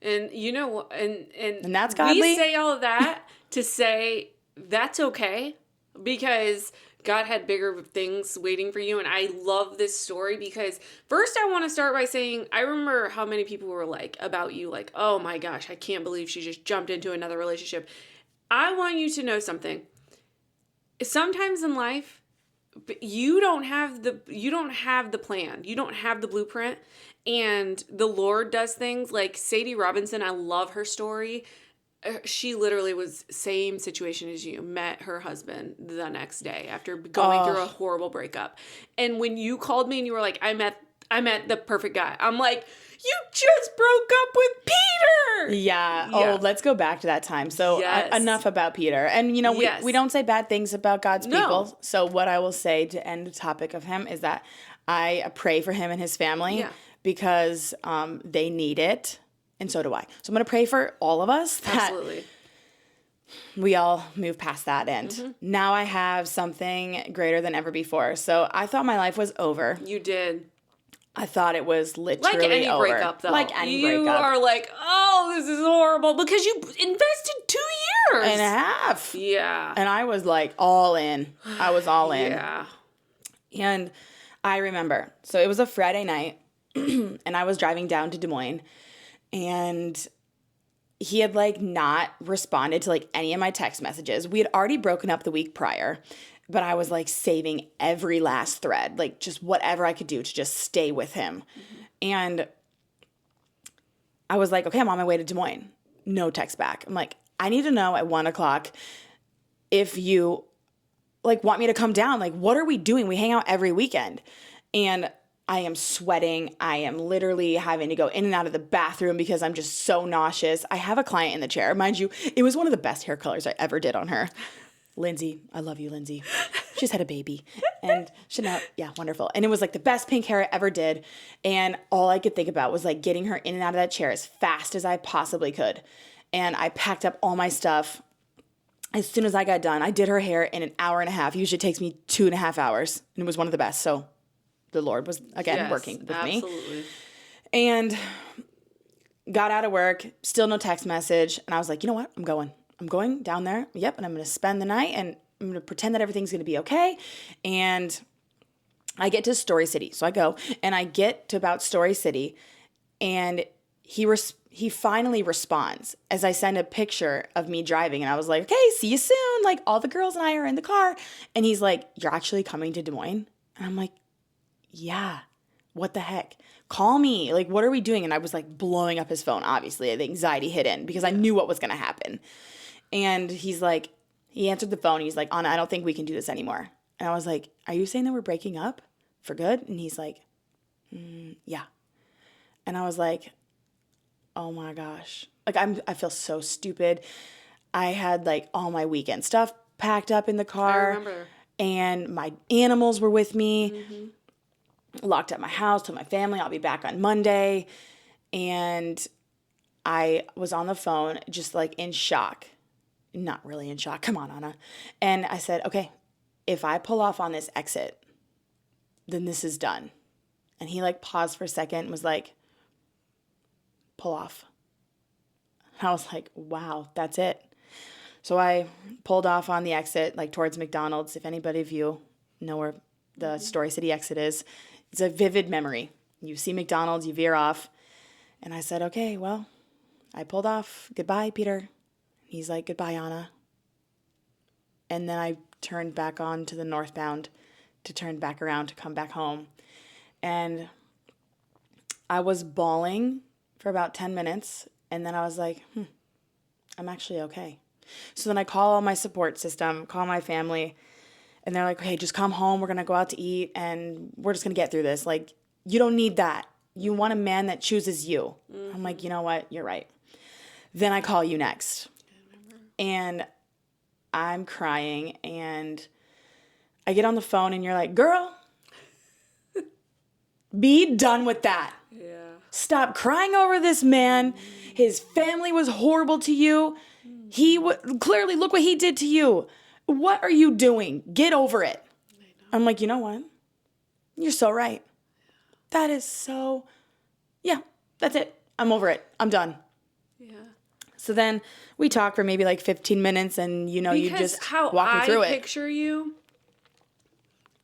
And you know, and that's godly. We say all of that to say that's okay, because God had bigger things waiting for you. And I love this story because first I want to start by saying, I remember how many people were like about you, like, oh my gosh, I can't believe she just jumped into another relationship. I want you to know something. Sometimes in life, you don't have the plan. You don't have the blueprint. And the Lord does things like Sadie Robinson. I love her story. She literally was same situation as you. Met her husband the next day after going through a horrible breakup. And when you called me and you were like, I met the perfect guy. I'm like, you just broke up with Peter. Yeah. Oh, let's go back to that time. So enough about Peter. And, you know, we don't say bad things about God's people. So what I will say to end the topic of him is that I pray for him and his family because they need it. And so do I. So I'm going to pray for all of us that we all move past that end. Now I have something greater than ever before. So I thought my life was over. You did. I thought it was literally like any over. Breakup, though. Like any breakup. You are like, oh, this is horrible because you invested 2 years. And a half. Yeah. And I was like all in. I was all in. Yeah. And I remember. So it was a Friday night and I was driving down to Des Moines. And he had like not responded to like any of my text messages. We had already broken up the week prior, but I was like saving every last thread, like just whatever I could do to just stay with him. And I was like, okay, I'm on my way to Des Moines. No text back. I'm like, I need to know at 1:00 if you like want me to come down. Like, what are we doing? We hang out every weekend. And I am sweating. I am literally having to go in and out of the bathroom because I'm just so nauseous. I have a client in the chair. Mind you, it was one of the best hair colors I ever did on her. Lindsay, I love you, Lindsay. She just had a baby. And Chanel, yeah, wonderful. And it was like the best pink hair I ever did. And all I could think about was like getting her in and out of that chair as fast as I possibly could. And I packed up all my stuff. As soon as I got done, I did her hair in an hour and a half. Usually it takes me 2.5 hours. And it was one of the best. So the Lord was, again, working with me. And got out of work, still no text message. And I was like, you know what? I'm going down there. Yep. And I'm going to spend the night and I'm going to pretend that everything's going to be okay. And I get to Story City. So I go and I get to about Story City and he finally responds as I send a picture of me driving. And I was like, okay, see you soon. Like all the girls and I are in the car. And he's like, you're actually coming to Des Moines? And I'm like, yeah, what the heck? Call me. Like, what are we doing? And I was like blowing up his phone. Obviously, the anxiety hit in because I knew what was going to happen. And he's like, he answered the phone. He's like, Anna, I don't think we can do this anymore. And I was like, are you saying that we're breaking up for good? And he's like, yeah. And I was like, oh my gosh. Like, I feel so stupid. I had like all my weekend stuff packed up in the car. I remember. And my animals were with me. Locked up my house, told my family I'll be back on Monday. And I was on the phone just like in shock. Not really in shock. Come on, Anna. And I said, okay, if I pull off on this exit, then this is done. And he like paused for a second and was like, pull off. And I was like, wow, that's it. So I pulled off on the exit, like towards McDonald's. If anybody of you know where the Story City exit is, it's a vivid memory. You see McDonald's, you veer off. And I said, okay, well, I pulled off. Goodbye, Peter. He's like, goodbye, Anna. And then I turned back on to the northbound to turn back around to come back home. And I was bawling for about 10 minutes. And then I was like, I'm actually okay. So then I call my support system, call my family, and they're like, hey, just come home. We're going to go out to eat, and we're just going to get through this. Like, you don't need that. You want a man that chooses you. I'm like, you know what? You're right. Then I call you next. And I'm crying, and I get on the phone, and you're like, girl, be done with that. Yeah. Stop crying over this man. His family was horrible to you. Clearly, look what he did to you. What are you doing? Get over it. I'm like, you know what? You're so right. That is so, yeah, that's it. I'm over it. I'm done. Yeah. So then we talk for maybe like 15 minutes and, you just walk me through it. I picture you,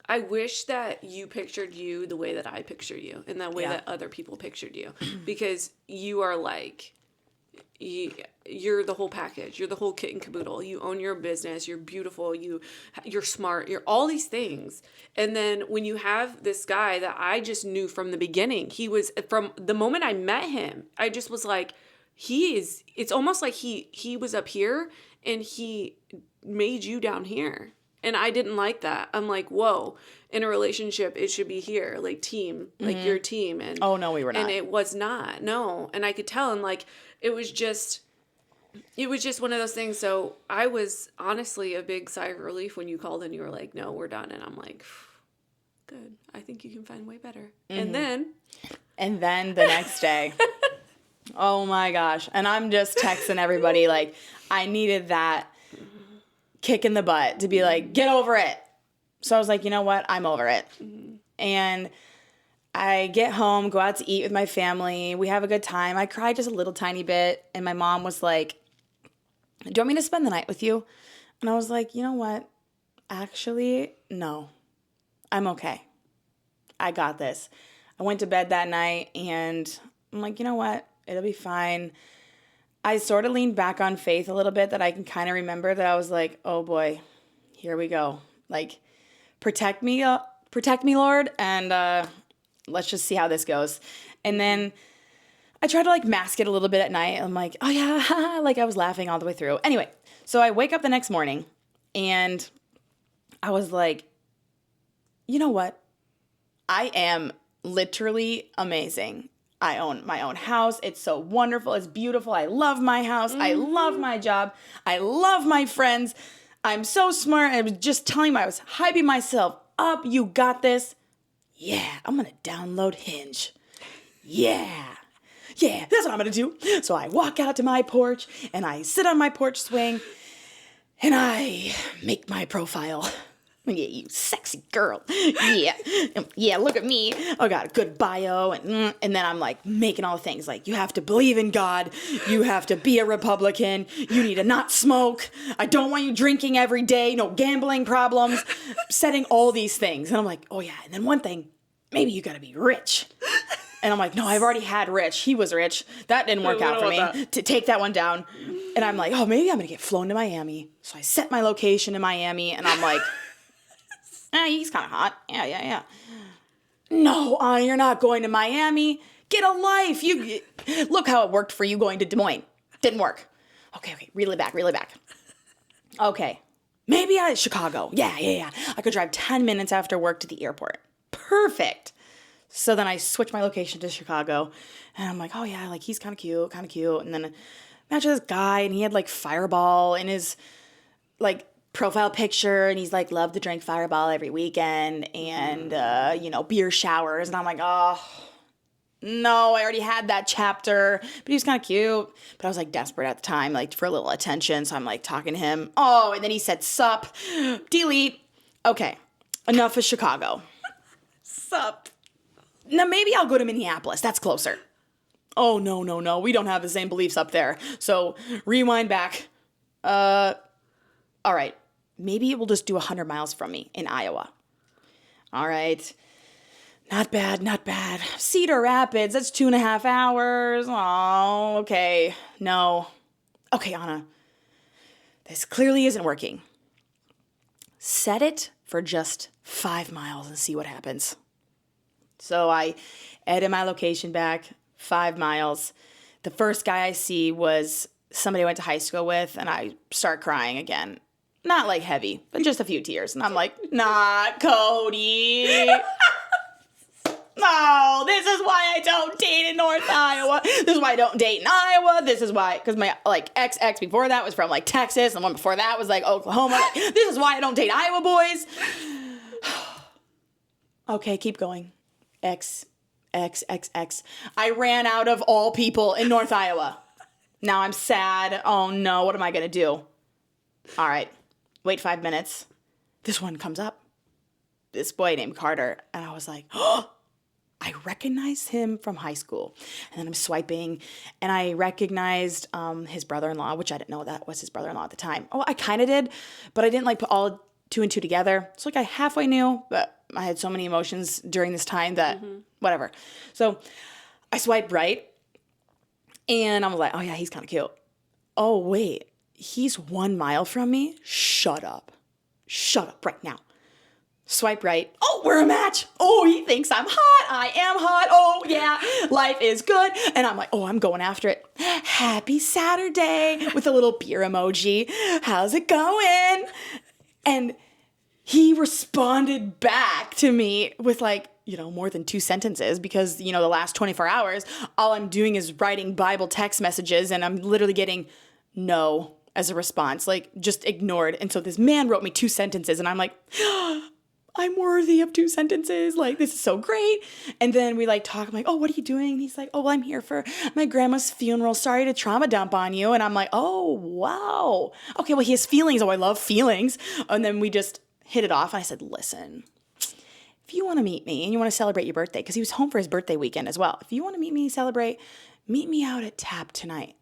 I wish that you pictured you the way that I pictured you and the way that other people pictured you. Because you are like, you're the whole package. You're the whole kit and caboodle. You own your business. You're beautiful. You're smart. You're all these things. And then when you have this guy that I just knew from the beginning, he was, from the moment I met him, I just was like, it's almost like he was up here and he made you down here. And I didn't like that. I'm like, whoa, in a relationship, it should be here, like team, like your team. And oh, no, we were not. And it was not, no. And I could tell, and like, it was just one of those things. So I was honestly a big sigh of relief when you called and you were like, no, we're done. And I'm like, good. I think you can find way better. And then the next day, oh my gosh. And I'm just texting everybody like, I needed that kick in the butt to be like, get over it. So I was like, you know what? I'm over it. And I get home, go out to eat with my family. We have a good time. I cried just a little tiny bit. And my mom was like, do you want me to spend the night with you? And I was like, you know what? Actually, no. I'm okay. I got this. I went to bed that night and I'm like, you know what? It'll be fine. I sort of leaned back on faith a little bit that I can kind of remember that I was like, oh boy, here we go. Like, protect me, Lord, and let's just see how this goes. And then I tried to like mask it a little bit at night. I'm like, oh yeah, like I was laughing all the way through. Anyway, so I wake up the next morning and I was like, you know what? I am literally amazing. I own my own house. It's so wonderful. It's beautiful. I love my house. I love my job. I love my friends. I'm so smart. I was just telling I was hyping myself up. You got this. Yeah, I'm going to download Hinge. Yeah, that's what I'm going to do. So I walk out to my porch and I sit on my porch swing and I make my profile. Yeah, you sexy girl. Yeah, look at me. I got a good bio. And then I'm like making all the things like you have to believe in God. You have to be a Republican. You need to not smoke. I don't want you drinking every day. No gambling problems. Setting all these things. And I'm like, oh yeah. And then one thing, maybe you got to be rich. And I'm like, no, I've already had Rich. He was rich. That didn't work out for me. To take that one down. And I'm like, oh, maybe I'm going to get flown to Miami. So I set my location in Miami and I'm like, he's kind of hot. Yeah. No, you're not going to Miami. Get a life. You look how it worked for you going to Des Moines. Didn't work. Okay. Reel it back. Okay. Maybe Chicago. Yeah. I could drive 10 minutes after work to the airport. Perfect. So then I switched my location to Chicago. And I'm like, oh yeah, like he's kind of cute. And then I matched this guy and he had like Fireball in his like profile picture and he's like, love to drink Fireball every weekend and, beer showers. And I'm like, oh, no, I already had that chapter. But he was kind of cute. But I was like desperate at the time, like for a little attention. So I'm like talking to him. Oh, and then he said, sup, delete. Okay, enough of Chicago. Sup. Now maybe I'll go to Minneapolis. That's closer. Oh, no. We don't have the same beliefs up there. So rewind back. All right. Maybe it will just do 100 miles from me in Iowa. All right. Not bad. Cedar Rapids, that's 2.5 hours. Oh, okay. No. Okay, Anna. This clearly isn't working. Set it for just 5 miles and see what happens. So I edit my location back 5 miles. The first guy I see was somebody I went to high school with, and I start crying again. Not like heavy, but just a few tears. And I'm like, not Cody. No, this is why I don't date in North Iowa. This is why I don't date in Iowa. This is why, because my like ex before that was from like Texas, and the one before that was like Oklahoma. Like, this is why I don't date Iowa boys. Okay, keep going. X. I ran out of all people in North Iowa. Now I'm sad. Oh no, what am I gonna do? All right, wait 5 minutes. This one comes up. This boy named Carter, and I was like, oh. I recognized him from high school. And then I'm swiping, and I recognized his brother-in-law, which I didn't know that was his brother-in-law at the time. Oh, I kind of did, but I didn't like put all 2 and 2 together. So like I halfway knew, but I had so many emotions during this time that whatever. So I swiped right, and I was like, oh yeah, he's kind of cute. Oh wait, he's 1 mile from me? Shut up right now. Swipe right. Oh, we're a match. Oh, he thinks I'm hot. I am hot. Oh, yeah. Life is good. And I'm like, oh, I'm going after it. Happy Saturday with a little beer emoji. How's it going? And he responded back to me with like, more than 2 sentences because, the last 24 hours, all I'm doing is writing Bible text messages and I'm literally getting no as a response, like just ignored. And so this man wrote me 2 sentences and I'm like, I'm worthy of 2 sentences. Like, this is so great. And then we like talk. I'm like, oh, what are you doing? And he's like, oh, well, I'm here for my grandma's funeral. Sorry to trauma dump on you. And I'm like, oh, wow. Okay, well, he has feelings. Oh, I love feelings. And then we just hit it off. And I said, listen, if you want to meet me and you want to celebrate your birthday, because he was home for his birthday weekend as well. If you want to meet me, celebrate, meet me out at Tap tonight.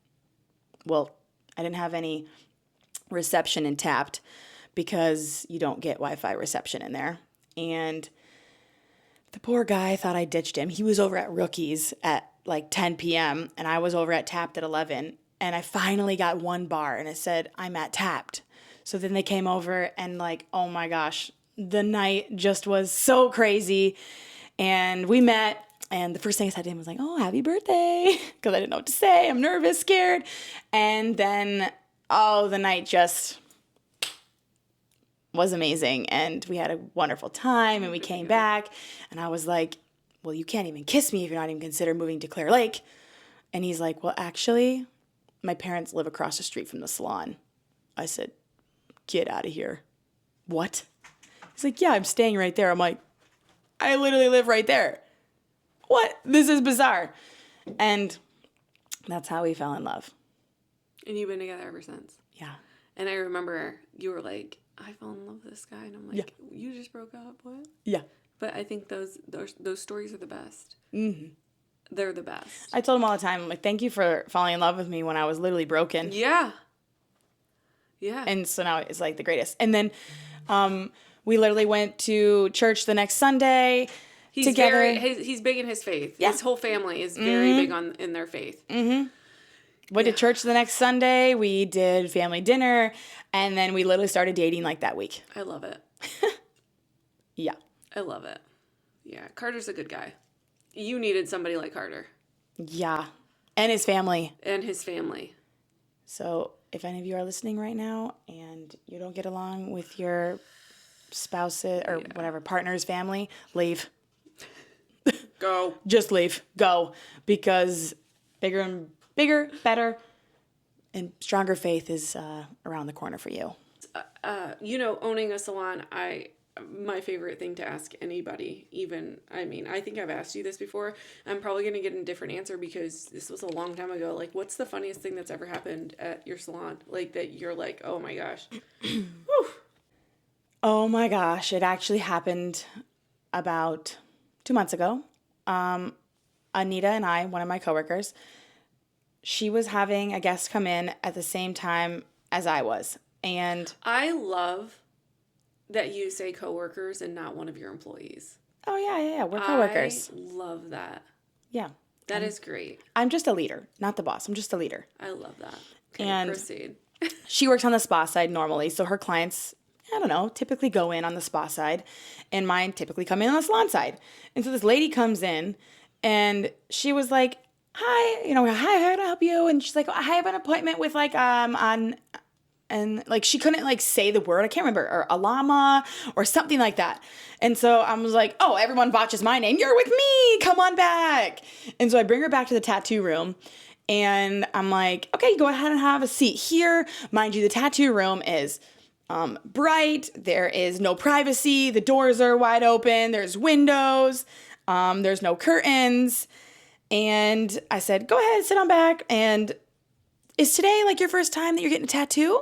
Well, I didn't have any reception in Tapped, because you don't get Wi-Fi reception in there. And the poor guy thought I ditched him. He was over at Rookies at like 10 p.m. and I was over at Tapped at 11. And I finally got one bar and it said, I'm at Tapped. So then they came over and like, oh my gosh, the night just was so crazy. And we met. And the first thing I said to him was like, oh, happy birthday. Because I didn't know what to say. I'm nervous, scared. And then, the night just was amazing. And we had a wonderful time and we came back and I was like, well, you can't even kiss me if you're not even consider moving to Clear Lake. And he's like, well, actually, my parents live across the street from the salon. I said, get out of here. What? He's like, yeah, I'm staying right there. I'm like, I literally live right there. What? This is bizarre. And that's how we fell in love. And you've been together ever since. Yeah. And I remember you were like, I fell in love with this guy. And I'm like, yeah. You just broke up? What? Yeah. But I think those stories are the best. Mm-hmm. They're the best. I told him all the time, I'm like, thank you for falling in love with me when I was literally broken. Yeah. Yeah. And so now it's like the greatest. And then we literally went to church the next Sunday together. He's big in his faith. Yeah. His whole family is very big in their faith. Mm-hmm. Went to church the next Sunday. We did family dinner. And then we literally started dating like that week. I love it. Yeah. I love it. Yeah. Carter's a good guy. You needed somebody like Carter. Yeah. And his family. So if any of you are listening right now and you don't get along with your spouse or whatever, partner's family, leave. Go. Just leave. Go. Because bigger, better, and stronger faith is around the corner for you. Owning a salon, my favorite thing to ask anybody, I think I've asked you this before. I'm probably going to get a different answer because this was a long time ago. Like, what's the funniest thing that's ever happened at your salon? Like, that you're like, oh my gosh. Oh my gosh. It actually happened about 2 months ago. Anita and I, one of my coworkers, she was having a guest come in at the same time as I was. And I love that you say coworkers and not one of your employees. Oh, yeah. We're coworkers. I love that. Yeah. That is great. I'm just a leader, not the boss. I'm just a leader. I love that. Okay, and proceed. She works on the spa side normally, so her clients, I don't know, typically go in on the spa side, and mine typically come in on the salon side. And so this lady comes in, and she was like, hi, hi, how can I help you? And she's like, I have an appointment with and like she couldn't like say the word, I can't remember, or Alama or something like that. And so I was like, oh, everyone botches my name. You're with me. Come on back. And so I bring her back to the tattoo room and I'm like, okay, go ahead and have a seat here. Mind you, the tattoo room is bright. There is no privacy. The doors are wide open. There's windows. There's no curtains. And I said, go ahead, sit on back. And is today like your first time that you're getting a tattoo?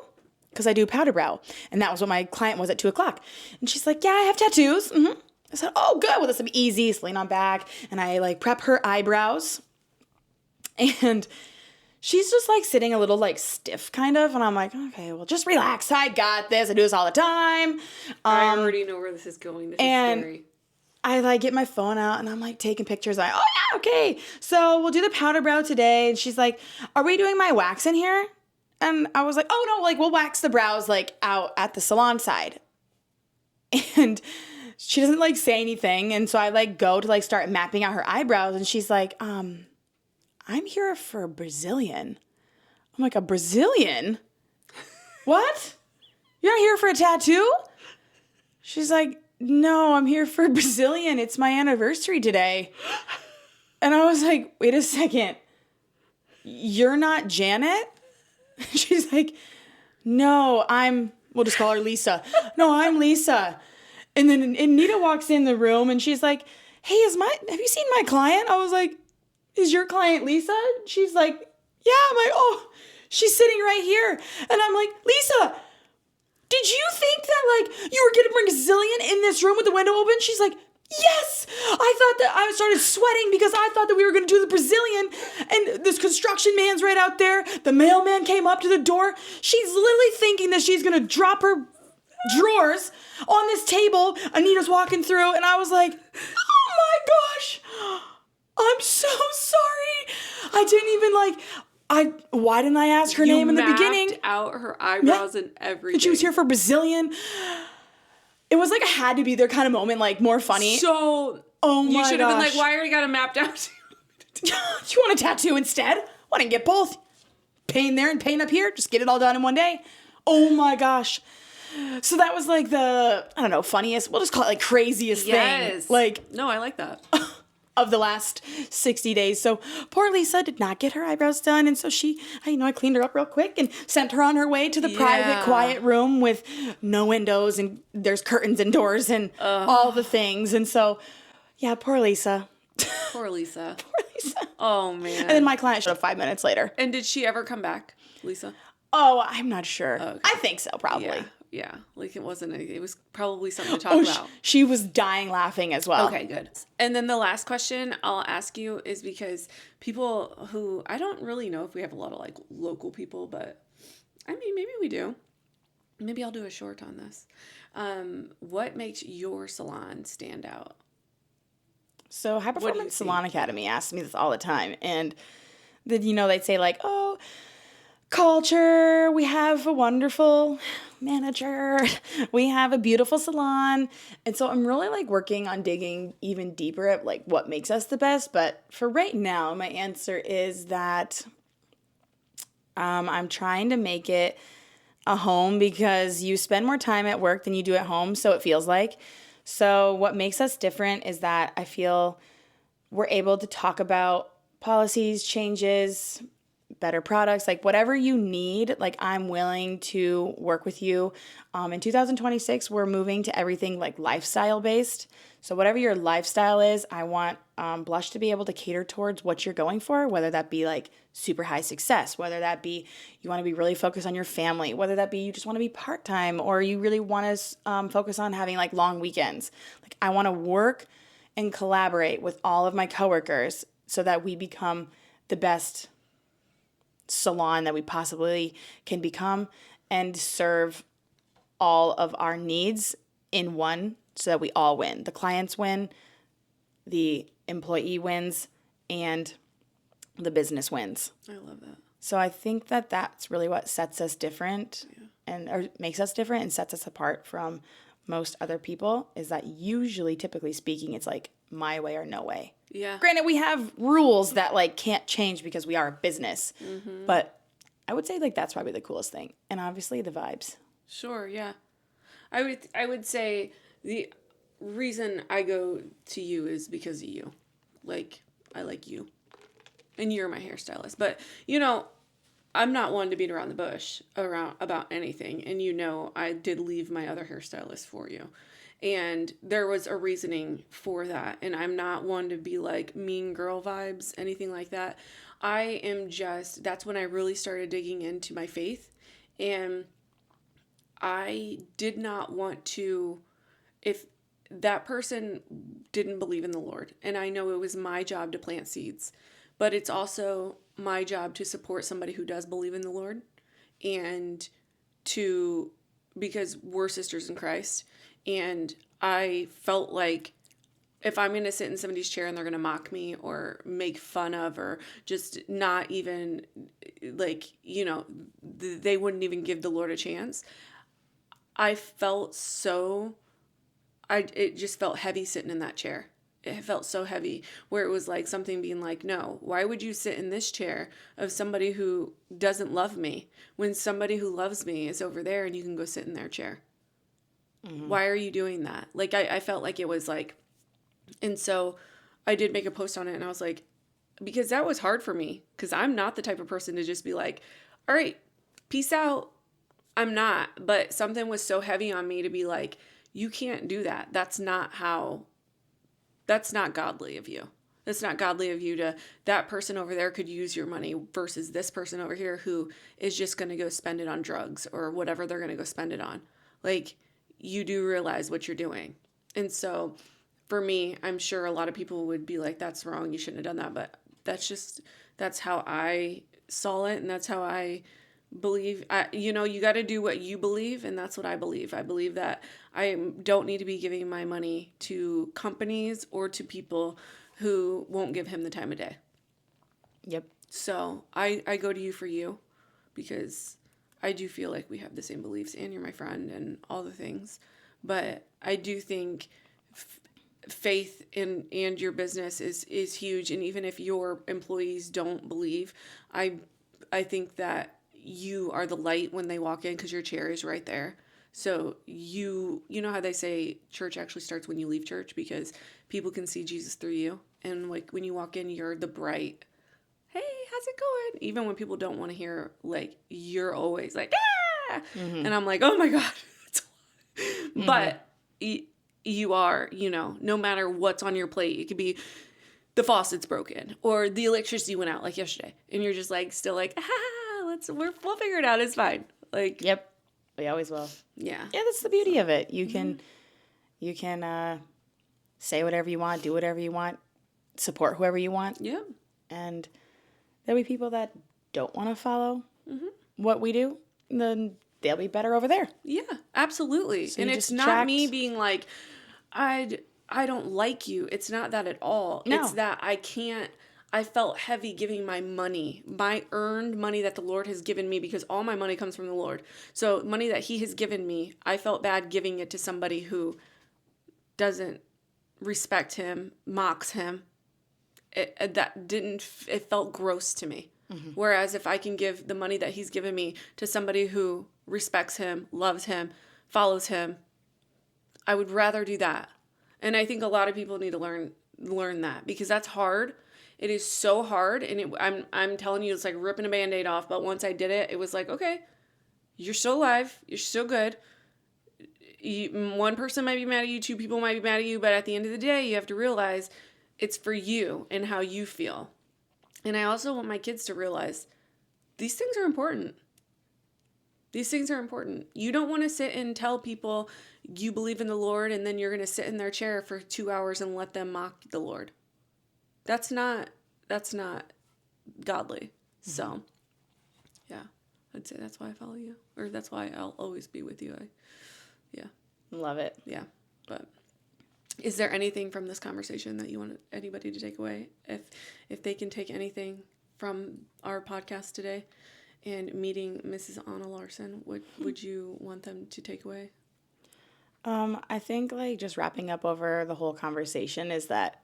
Because I do powder brow. And that was what my client was at 2:00. And she's like, yeah, I have tattoos. Mm-hmm. I said, oh, good. Well, this will be easy. So lean on back. And I like prep her eyebrows. And she's just like sitting a little like stiff kind of. And I'm like, okay, well, just relax. I got this. I do this all the time. I already know where this is going. This is scary. I like get my phone out and I'm like taking pictures. Oh yeah, okay. So we'll do the powder brow today. And she's like, are we doing my wax in here? And I was like, oh no, like we'll wax the brows like out at the salon side. And she doesn't like say anything. And so I like go to like start mapping out her eyebrows and she's like, I'm here for a Brazilian. I'm like, a Brazilian? What? You're not here for a tattoo? She's like, no, I'm here for a Brazilian. It's my anniversary today. And I was like, wait a second. You're not Janet? She's like, no, we'll just call her Lisa. No, I'm Lisa. And then Anita walks in the room and she's like, hey, have you seen my client? I was like, is your client Lisa? She's like, yeah. I'm like, oh, she's sitting right here. And I'm like, Lisa, did you think that like you were going to bring a Brazilian in this room with the window open? She's like, yes. I thought that I started sweating because I thought that we were going to do the Brazilian. And this construction man's right out there. The mailman came up to the door. She's literally thinking that she's going to drop her drawers on this table. Anita's walking through and I was like, oh my gosh, I'm so sorry. I didn't even why didn't I ask her name in the beginning? Mapped out her eyebrows and everything. And she was here for Brazilian. It was like a had to be there kind of moment, like more funny. So, oh my gosh. You should have been like, why already got it mapped out? You want a tattoo instead? Why didn't get both? Pain there and pain up here. Just get it all done in one day. Oh my gosh. So that was like the, I don't know, funniest, we'll just call it like craziest thing. Like, no, I like that. Of the last 60 days. So poor Lisa did not get her eyebrows done. And so I cleaned her up real quick and sent her on her way to the private, quiet room with no windows and there's curtains and doors and all the things. And so, yeah, poor Lisa. Poor Lisa. Poor Lisa. Oh, man. And then my client showed up 5 minutes later. And did she ever come back, Lisa? Oh, I'm not sure. Okay. I think so, probably. Yeah. Like it was probably something to talk about. She was dying laughing as well. Okay, good. And then the last question I'll ask you is because people who, I don't really know if we have a lot of like local people, but I mean, maybe we do. Maybe I'll do a short on this. What makes your salon stand out? So High Performance Salon Academy asks me this all the time. And then, they'd say like, oh, culture, we have a wonderful manager, we have a beautiful salon. And so I'm really like working on digging even deeper at like what makes us the best. But for right now, my answer is that I'm trying to make it a home because you spend more time at work than you do at home. So it feels like. So what makes us different is that I feel we're able to talk about policies, changes, better products, like whatever you need, like I'm willing to work with you. In 2026, we're moving to everything like lifestyle based. So whatever your lifestyle is, I want Blush to be able to cater towards what you're going for, whether that be like super high success, whether that be you want to be really focused on your family, whether that be you just want to be part-time or you really want to focus on having like long weekends. Like I want to work and collaborate with all of my coworkers so that we become the best salon that we possibly can become and serve all of our needs in one so that we all win. The clients win, the employee wins, and the business wins. I love that. So I think that that's really what sets us different or makes us different and sets us apart from most other people is that usually, typically speaking, it's like my way or no way. Yeah. Granted, we have rules that like can't change because we are a business, but I would say like that's probably the coolest thing. And obviously the vibes. Sure, yeah. I would say the reason I go to you is because of you. Like, I like you. And you're my hairstylist. But, I'm not one to beat around the bush about anything. And I did leave my other hairstylist for you. And there was a reasoning for that. And I'm not one to be like mean girl vibes, anything like that. That's when I really started digging into my faith. And I did not want to, if that person didn't believe in the Lord, and I know it was my job to plant seeds, but it's also my job to support somebody who does believe in the Lord and because we're sisters in Christ. And I felt like if I'm going to sit in somebody's chair and they're going to mock me or make fun of or just not even like, they wouldn't even give the Lord a chance. I felt so it just felt heavy sitting in that chair. It felt so heavy where it was like something being like, no, why would you sit in this chair of somebody who doesn't love me when somebody who loves me is over there and you can go sit in their chair? Mm-hmm. Why are you doing that? Like, I felt like it was like, and so I did make a post on it and I was like, because that was hard for me because I'm not the type of person to just be like, all right, peace out. I'm not. But something was so heavy on me to be like, you can't do that. That's not godly of you. That's not godly of you to, that person over there could use your money versus this person over here who is just going to go spend it on drugs or whatever they're going to go spend it on. Like, you do realize what you're doing. And so for me, I'm sure a lot of people would be like, that's wrong. You shouldn't have done that. But that's how I saw it. And that's how I believe. You got to do what you believe. And that's what I believe. I believe that I don't need to be giving my money to companies or to people who won't give him the time of day. Yep. So I go to you for you because I do feel like we have the same beliefs and you're my friend and all the things. But I do think faith in and your business is huge. And even if your employees don't believe, I think that you are the light when they walk in because your chair is right there. So you know how they say church actually starts when you leave church because people can see Jesus through you. And like when you walk in, you're the bright, hey, how's it going? Even when people don't want to hear, like, you're always like, ah! Mm-hmm. And I'm like, oh my God. Mm-hmm. But you are, no matter what's on your plate, it could be the faucet's broken or the electricity went out like yesterday. And you're just like, still like, we'll figure it out. It's fine. Like, yep. We always will. Yeah. Yeah, that's the beauty of it. You can say whatever you want, do whatever you want, support whoever you want. Yeah. And there'll be people that don't want to follow what we do, then they'll be better over there. Yeah, absolutely. So and it's not me being like, I don't like you. It's not that at all. No. It's that I felt heavy giving my money, my earned money that the Lord has given me because all my money comes from the Lord. So money that he has given me, I felt bad giving it to somebody who doesn't respect him, mocks him. It felt gross to me. Mm-hmm. Whereas if I can give the money that he's given me to somebody who respects him, loves him, follows him, I would rather do that. And I think a lot of people need to learn that because that's hard. It is so hard. And I'm telling you, it's like ripping a Band-Aid off. But once I did it, it was like, okay, you're still alive. You're still good. One person might be mad at you. Two people might be mad at you. But at the end of the day, you have to realize it's for you and how you feel. And I also want my kids to realize these things are important. These things are important. You don't want to sit and tell people you believe in the Lord and then you're going to sit in their chair for 2 hours and let them mock the Lord. That's not godly. Mm-hmm. So, yeah, I'd say that's why I follow you. Or that's why I'll always be with you. Yeah. Love it. Yeah. But is there anything from this conversation that you want anybody to take away? If they can take anything from our podcast today and meeting Mrs. Ahna Larson, what would you want them to take away? I think like just wrapping up over the whole conversation is that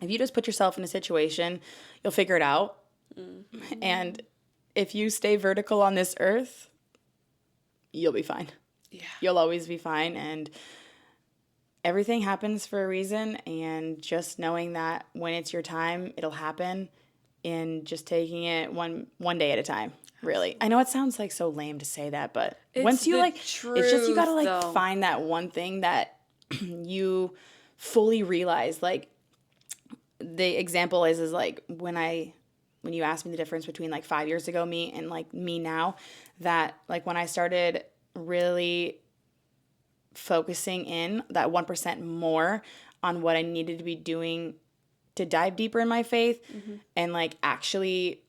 if you just put yourself in a situation, you'll figure it out. Mm-hmm. And if you stay vertical on this earth, you'll be fine. Yeah. You'll always be fine. And everything happens for a reason. And just knowing that when it's your time, it'll happen. And just taking it one day at a time. Really. I know it sounds like so lame to say that, but once you like, truth, it's just you gotta like though. Find that one thing that you fully realize. Like the example is like when you asked me the difference between like 5 years ago me and like me now, that like when I started really focusing in that 1% more on what I needed to be doing to dive deeper in my faith and like actually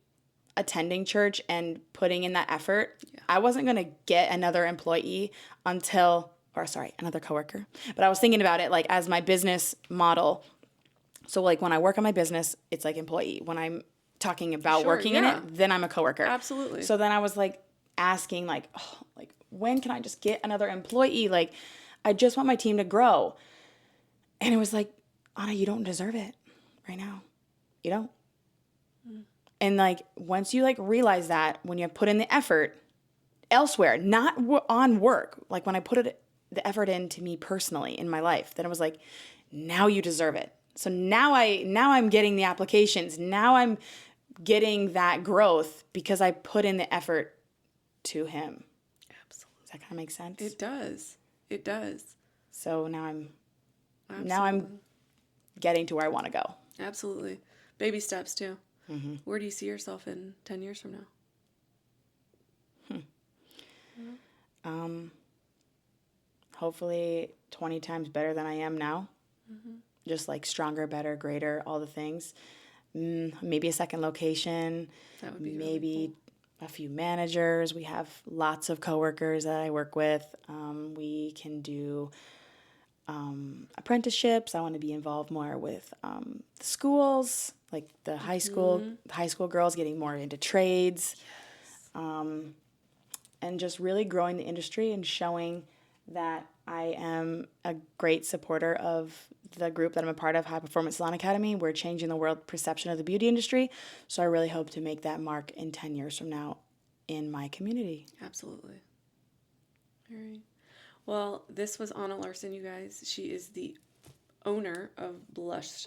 attending church and putting in that effort, I wasn't going to get another employee another coworker. But I was thinking about it like as my business model. So like when I work on my business, it's like employee. When I'm talking about working in it, then I'm a coworker. Absolutely. So then I was like asking like, when can I just get another employee? Like I just want my team to grow. And it was like, Anna, you don't deserve it right now. You don't. And like, once you like realize that, when you put in the effort elsewhere, not on work, like when I put the effort into me personally in my life, then it was like, now you deserve it. So now I'm getting the applications. Now I'm getting that growth because I put in the effort to him. Absolutely. Does that kind of make sense? It does. It does. So now I'm Absolutely. getting to where I want to go. Absolutely. Baby steps too. Mm-hmm. Where do you see yourself in 10 years from now? Hopefully 20 times better than I am now. Mm-hmm. Just like stronger, better, greater, all the things. Maybe a second location. That would be maybe really cool. A few managers. We have lots of coworkers that I work with. We can do apprenticeships. I want to be involved more with the schools, like the high school girls getting more into trades. Yes. And just really growing the industry and showing that I am a great supporter of the group that I'm a part of, High Performance Salon Academy. We're changing the world perception of the beauty industry. So I really hope to make that mark in 10 years from now in my community. Absolutely. All right. Well, this was Anna Larson, you guys. She is the owner of Blush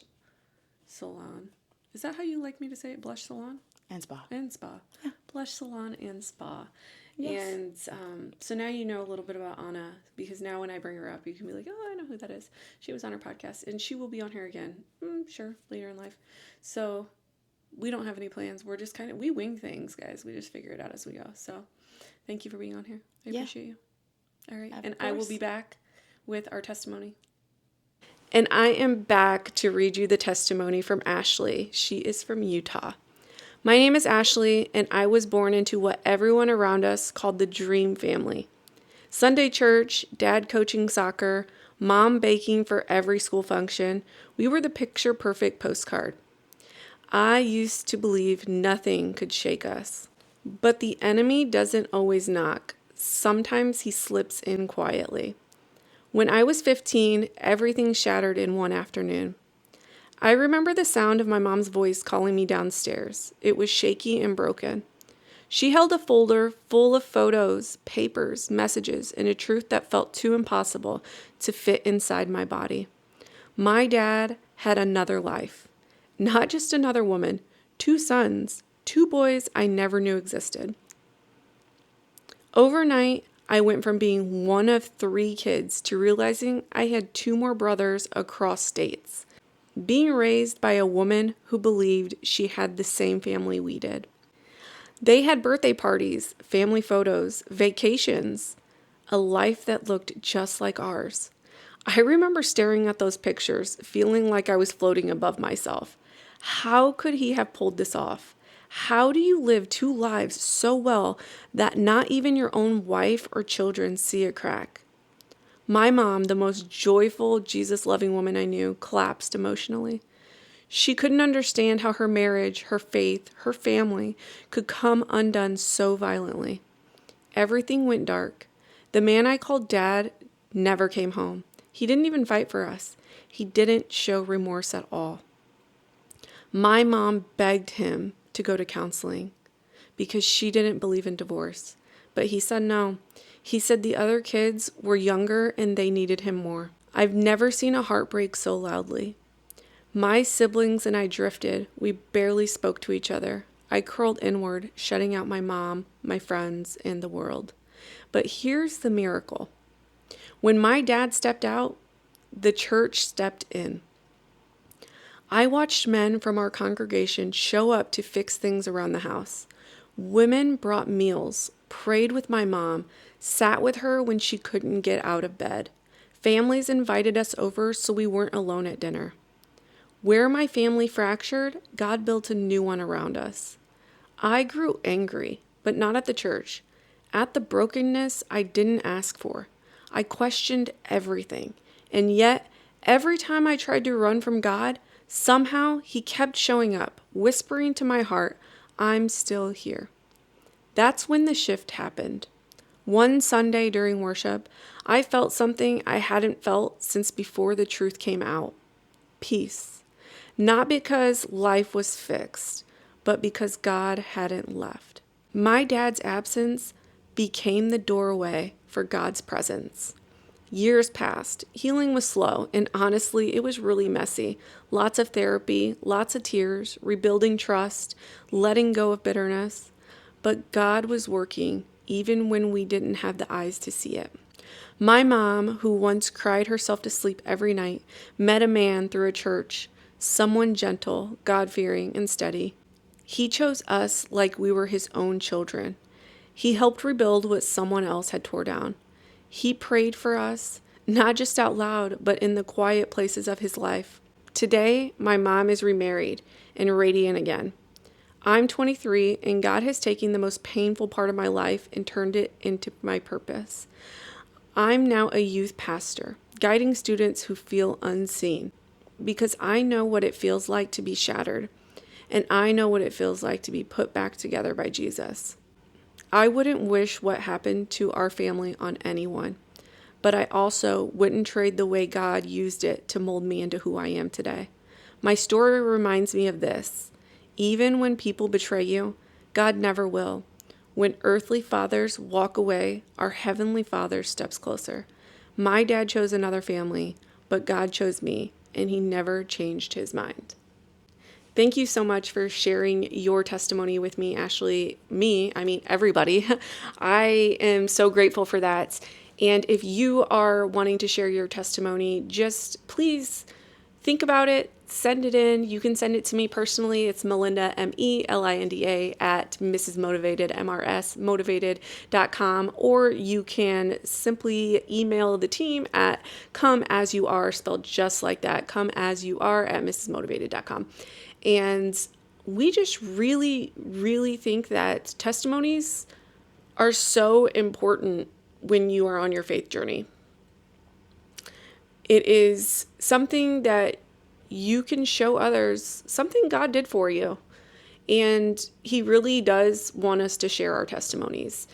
Salon. Is that how you like me to say it? Blush Salon? And Spa. And Spa. Yeah. Blush Salon and Spa. Yes. And so now you know a little bit about Anna, because now when I bring her up, you can be like, oh, I know who that is. She was on her podcast, and she will be on here again, sure, later in life. So we don't have any plans. We're just we wing things, guys. We just figure it out as we go. So thank you for being on here. I appreciate you. All right. And I will be back with our testimony. And I am back to read you the testimony from Ashley. She is from Utah. My name is Ashley, and I was born into what everyone around us called the dream family. Sunday church, dad coaching soccer, mom baking for every school function. We were the picture-perfect postcard. I used to believe nothing could shake us. But the enemy doesn't always knock. Sometimes he slips in quietly. When I was 15, everything shattered in one afternoon. I remember the sound of my mom's voice calling me downstairs. It was shaky and broken. She held a folder full of photos, papers, messages, and a truth that felt too impossible to fit inside my body. My dad had another life. Not just another woman, 2 sons, 2 boys I never knew existed. Overnight, I went from being one of 3 kids to realizing I had 2 more brothers across states. Being raised by a woman who believed she had the same family we did. They had birthday parties, family photos, vacations, a life that looked just like ours. I remember staring at those pictures, feeling like I was floating above myself. How could he have pulled this off? How do you live 2 lives so well that not even your own wife or children see a crack? My mom, the most joyful, Jesus-loving woman I knew, collapsed emotionally. She couldn't understand how her marriage, her faith, her family could come undone so violently. Everything went dark. The man I called Dad never came home. He didn't even fight for us. He didn't show remorse at all. My mom begged him to go to counseling because she didn't believe in divorce. But he said no. He said the other kids were younger and they needed him more. I've never seen a heart break so loudly. My siblings and I drifted. We barely spoke to each other. I curled inward, shutting out my mom, my friends, and the world. But here's the miracle. When my dad stepped out, the church stepped in. I watched men from our congregation show up to fix things around the house. Women brought meals, prayed with my mom, sat with her when she couldn't get out of bed. Families invited us over so we weren't alone at dinner. Where my family fractured, God built a new one around us. I grew angry, but not at the church. At the brokenness I didn't ask for. I questioned everything. And yet, every time I tried to run from God, somehow he kept showing up, whispering to my heart, I'm still here. That's when the shift happened. One Sunday during worship, I felt something I hadn't felt since before the truth came out. Peace. Not because life was fixed, but because God hadn't left. My dad's absence became the doorway for God's presence. Years passed. Healing was slow, and honestly, it was really messy. Lots of therapy, lots of tears, rebuilding trust, letting go of bitterness. But God was working even when we didn't have the eyes to see it. My mom, who once cried herself to sleep every night, met a man through a church, someone gentle, God-fearing, and steady. He chose us like we were his own children. He helped rebuild what someone else had torn down. He prayed for us, not just out loud, but in the quiet places of his life. Today, my mom is remarried and radiant again. I'm 23, and God has taken the most painful part of my life and turned it into my purpose. I'm now a youth pastor, guiding students who feel unseen, because I know what it feels like to be shattered, and I know what it feels like to be put back together by Jesus. I wouldn't wish what happened to our family on anyone, but I also wouldn't trade the way God used it to mold me into who I am today. My story reminds me of this. Even when people betray you, God never will. When earthly fathers walk away, our heavenly Father steps closer. My dad chose another family, but God chose me, and he never changed his mind. Thank you so much for sharing your testimony with me, Ashley. Everybody. I am so grateful for that. And if you are wanting to share your testimony, just please think about it, send it in. You can send it to me personally. It's Melinda, MELINDA at Mrs. Motivated, motivated.com, or you can simply email the team at Comeasyouare, spelled just like that, Comeasyouare at mrsmotivated.com. And we just really, really think that testimonies are so important when you are on your faith journey. It is something that you can show others something God did for you. And he really does want us to share our testimonies.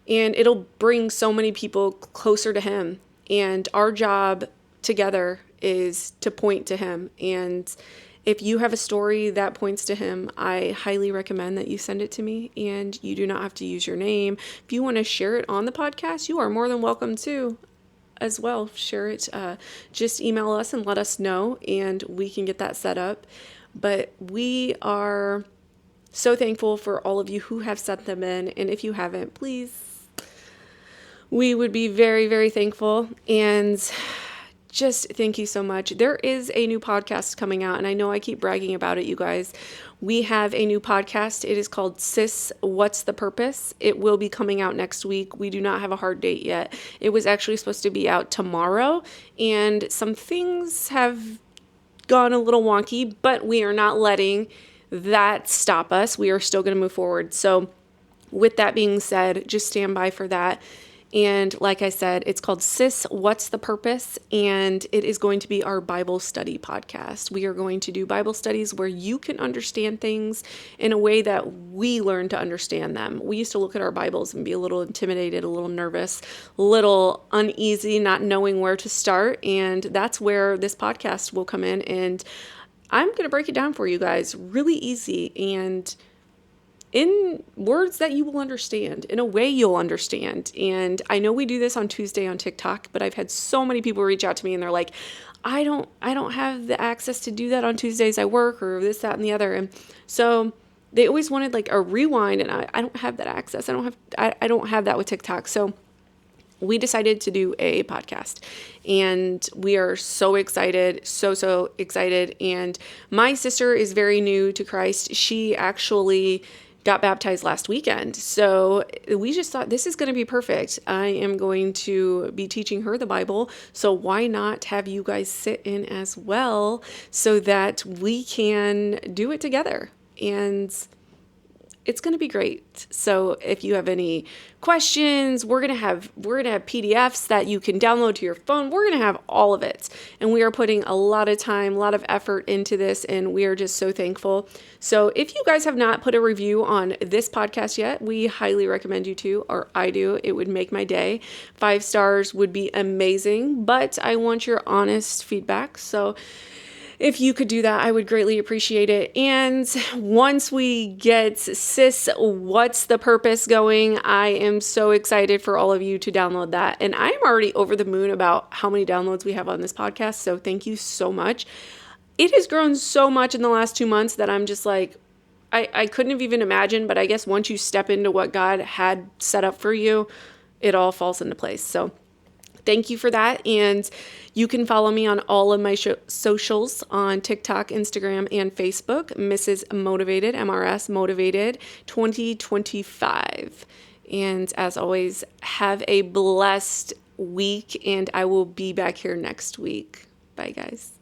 And it'll bring so many people closer to him. And our job together is to point to him. And if you have a story that points to him, I highly recommend that you send it to me, and you do not have to use your name. If you want to share it on the podcast, you are more than welcome to as well. Share it. Just email us and let us know, and we can get that set up. But we are so thankful for all of you who have sent them in. And if you haven't, please, we would be very, very thankful. And just thank you so much. There is a new podcast coming out, and I know I keep bragging about it, you guys. We have a new podcast. It is called Sis, What's the Purpose? It will be coming out next week. We do not have a hard date yet. It was actually supposed to be out tomorrow, and some things have gone a little wonky, but we are not letting that stop us. We are still going to move forward. So with that being said, just stand by for that. And like I said, it's called Sis, What's the Purpose? And it is going to be our Bible study podcast. We are going to do Bible studies where you can understand things in a way that we learn to understand them. We used to look at our Bibles and be a little intimidated, a little nervous, a little uneasy, not knowing where to start. And that's where this podcast will come in. And I'm going to break it down for you guys really easy and in words that you will understand, in a way you'll understand. And I know we do this on Tuesday on TikTok, but I've had so many people reach out to me and they're like, I don't have the access to do that on Tuesdays. I work or this, that, and the other. And so they always wanted like a rewind, and I don't have that access. I don't have that with TikTok. So we decided to do a podcast, and we are so excited, so excited. And my sister is very new to Christ. She actually got baptized last weekend. So we just thought this is going to be perfect. I am going to be teaching her the Bible. So why not have you guys sit in as well so that we can do it together? And it's going to be great. So if you have any questions, we're going to have PDFs that you can download to your phone. We're going to have all of it. And we are putting a lot of time, a lot of effort into this, and we are just so thankful. So if you guys have not put a review on this podcast yet, we highly recommend you to, or I do. It would make my day. 5 stars would be amazing, but I want your honest feedback. So if you could do that, I would greatly appreciate it. And once we get Sis, What's the Purpose going, I am so excited for all of you to download that. And I am already over the moon about how many downloads we have on this podcast. So thank you so much. It has grown so much in the last 2 months that I'm just like, I couldn't have even imagined. But I guess once you step into what God had set up for you, it all falls into place. So thank you for that. And you can follow me on all of my socials on TikTok, Instagram, and Facebook. Mrs. Motivated, MRS Motivated 2025. And as always, have a blessed week. And I will be back here next week. Bye, guys.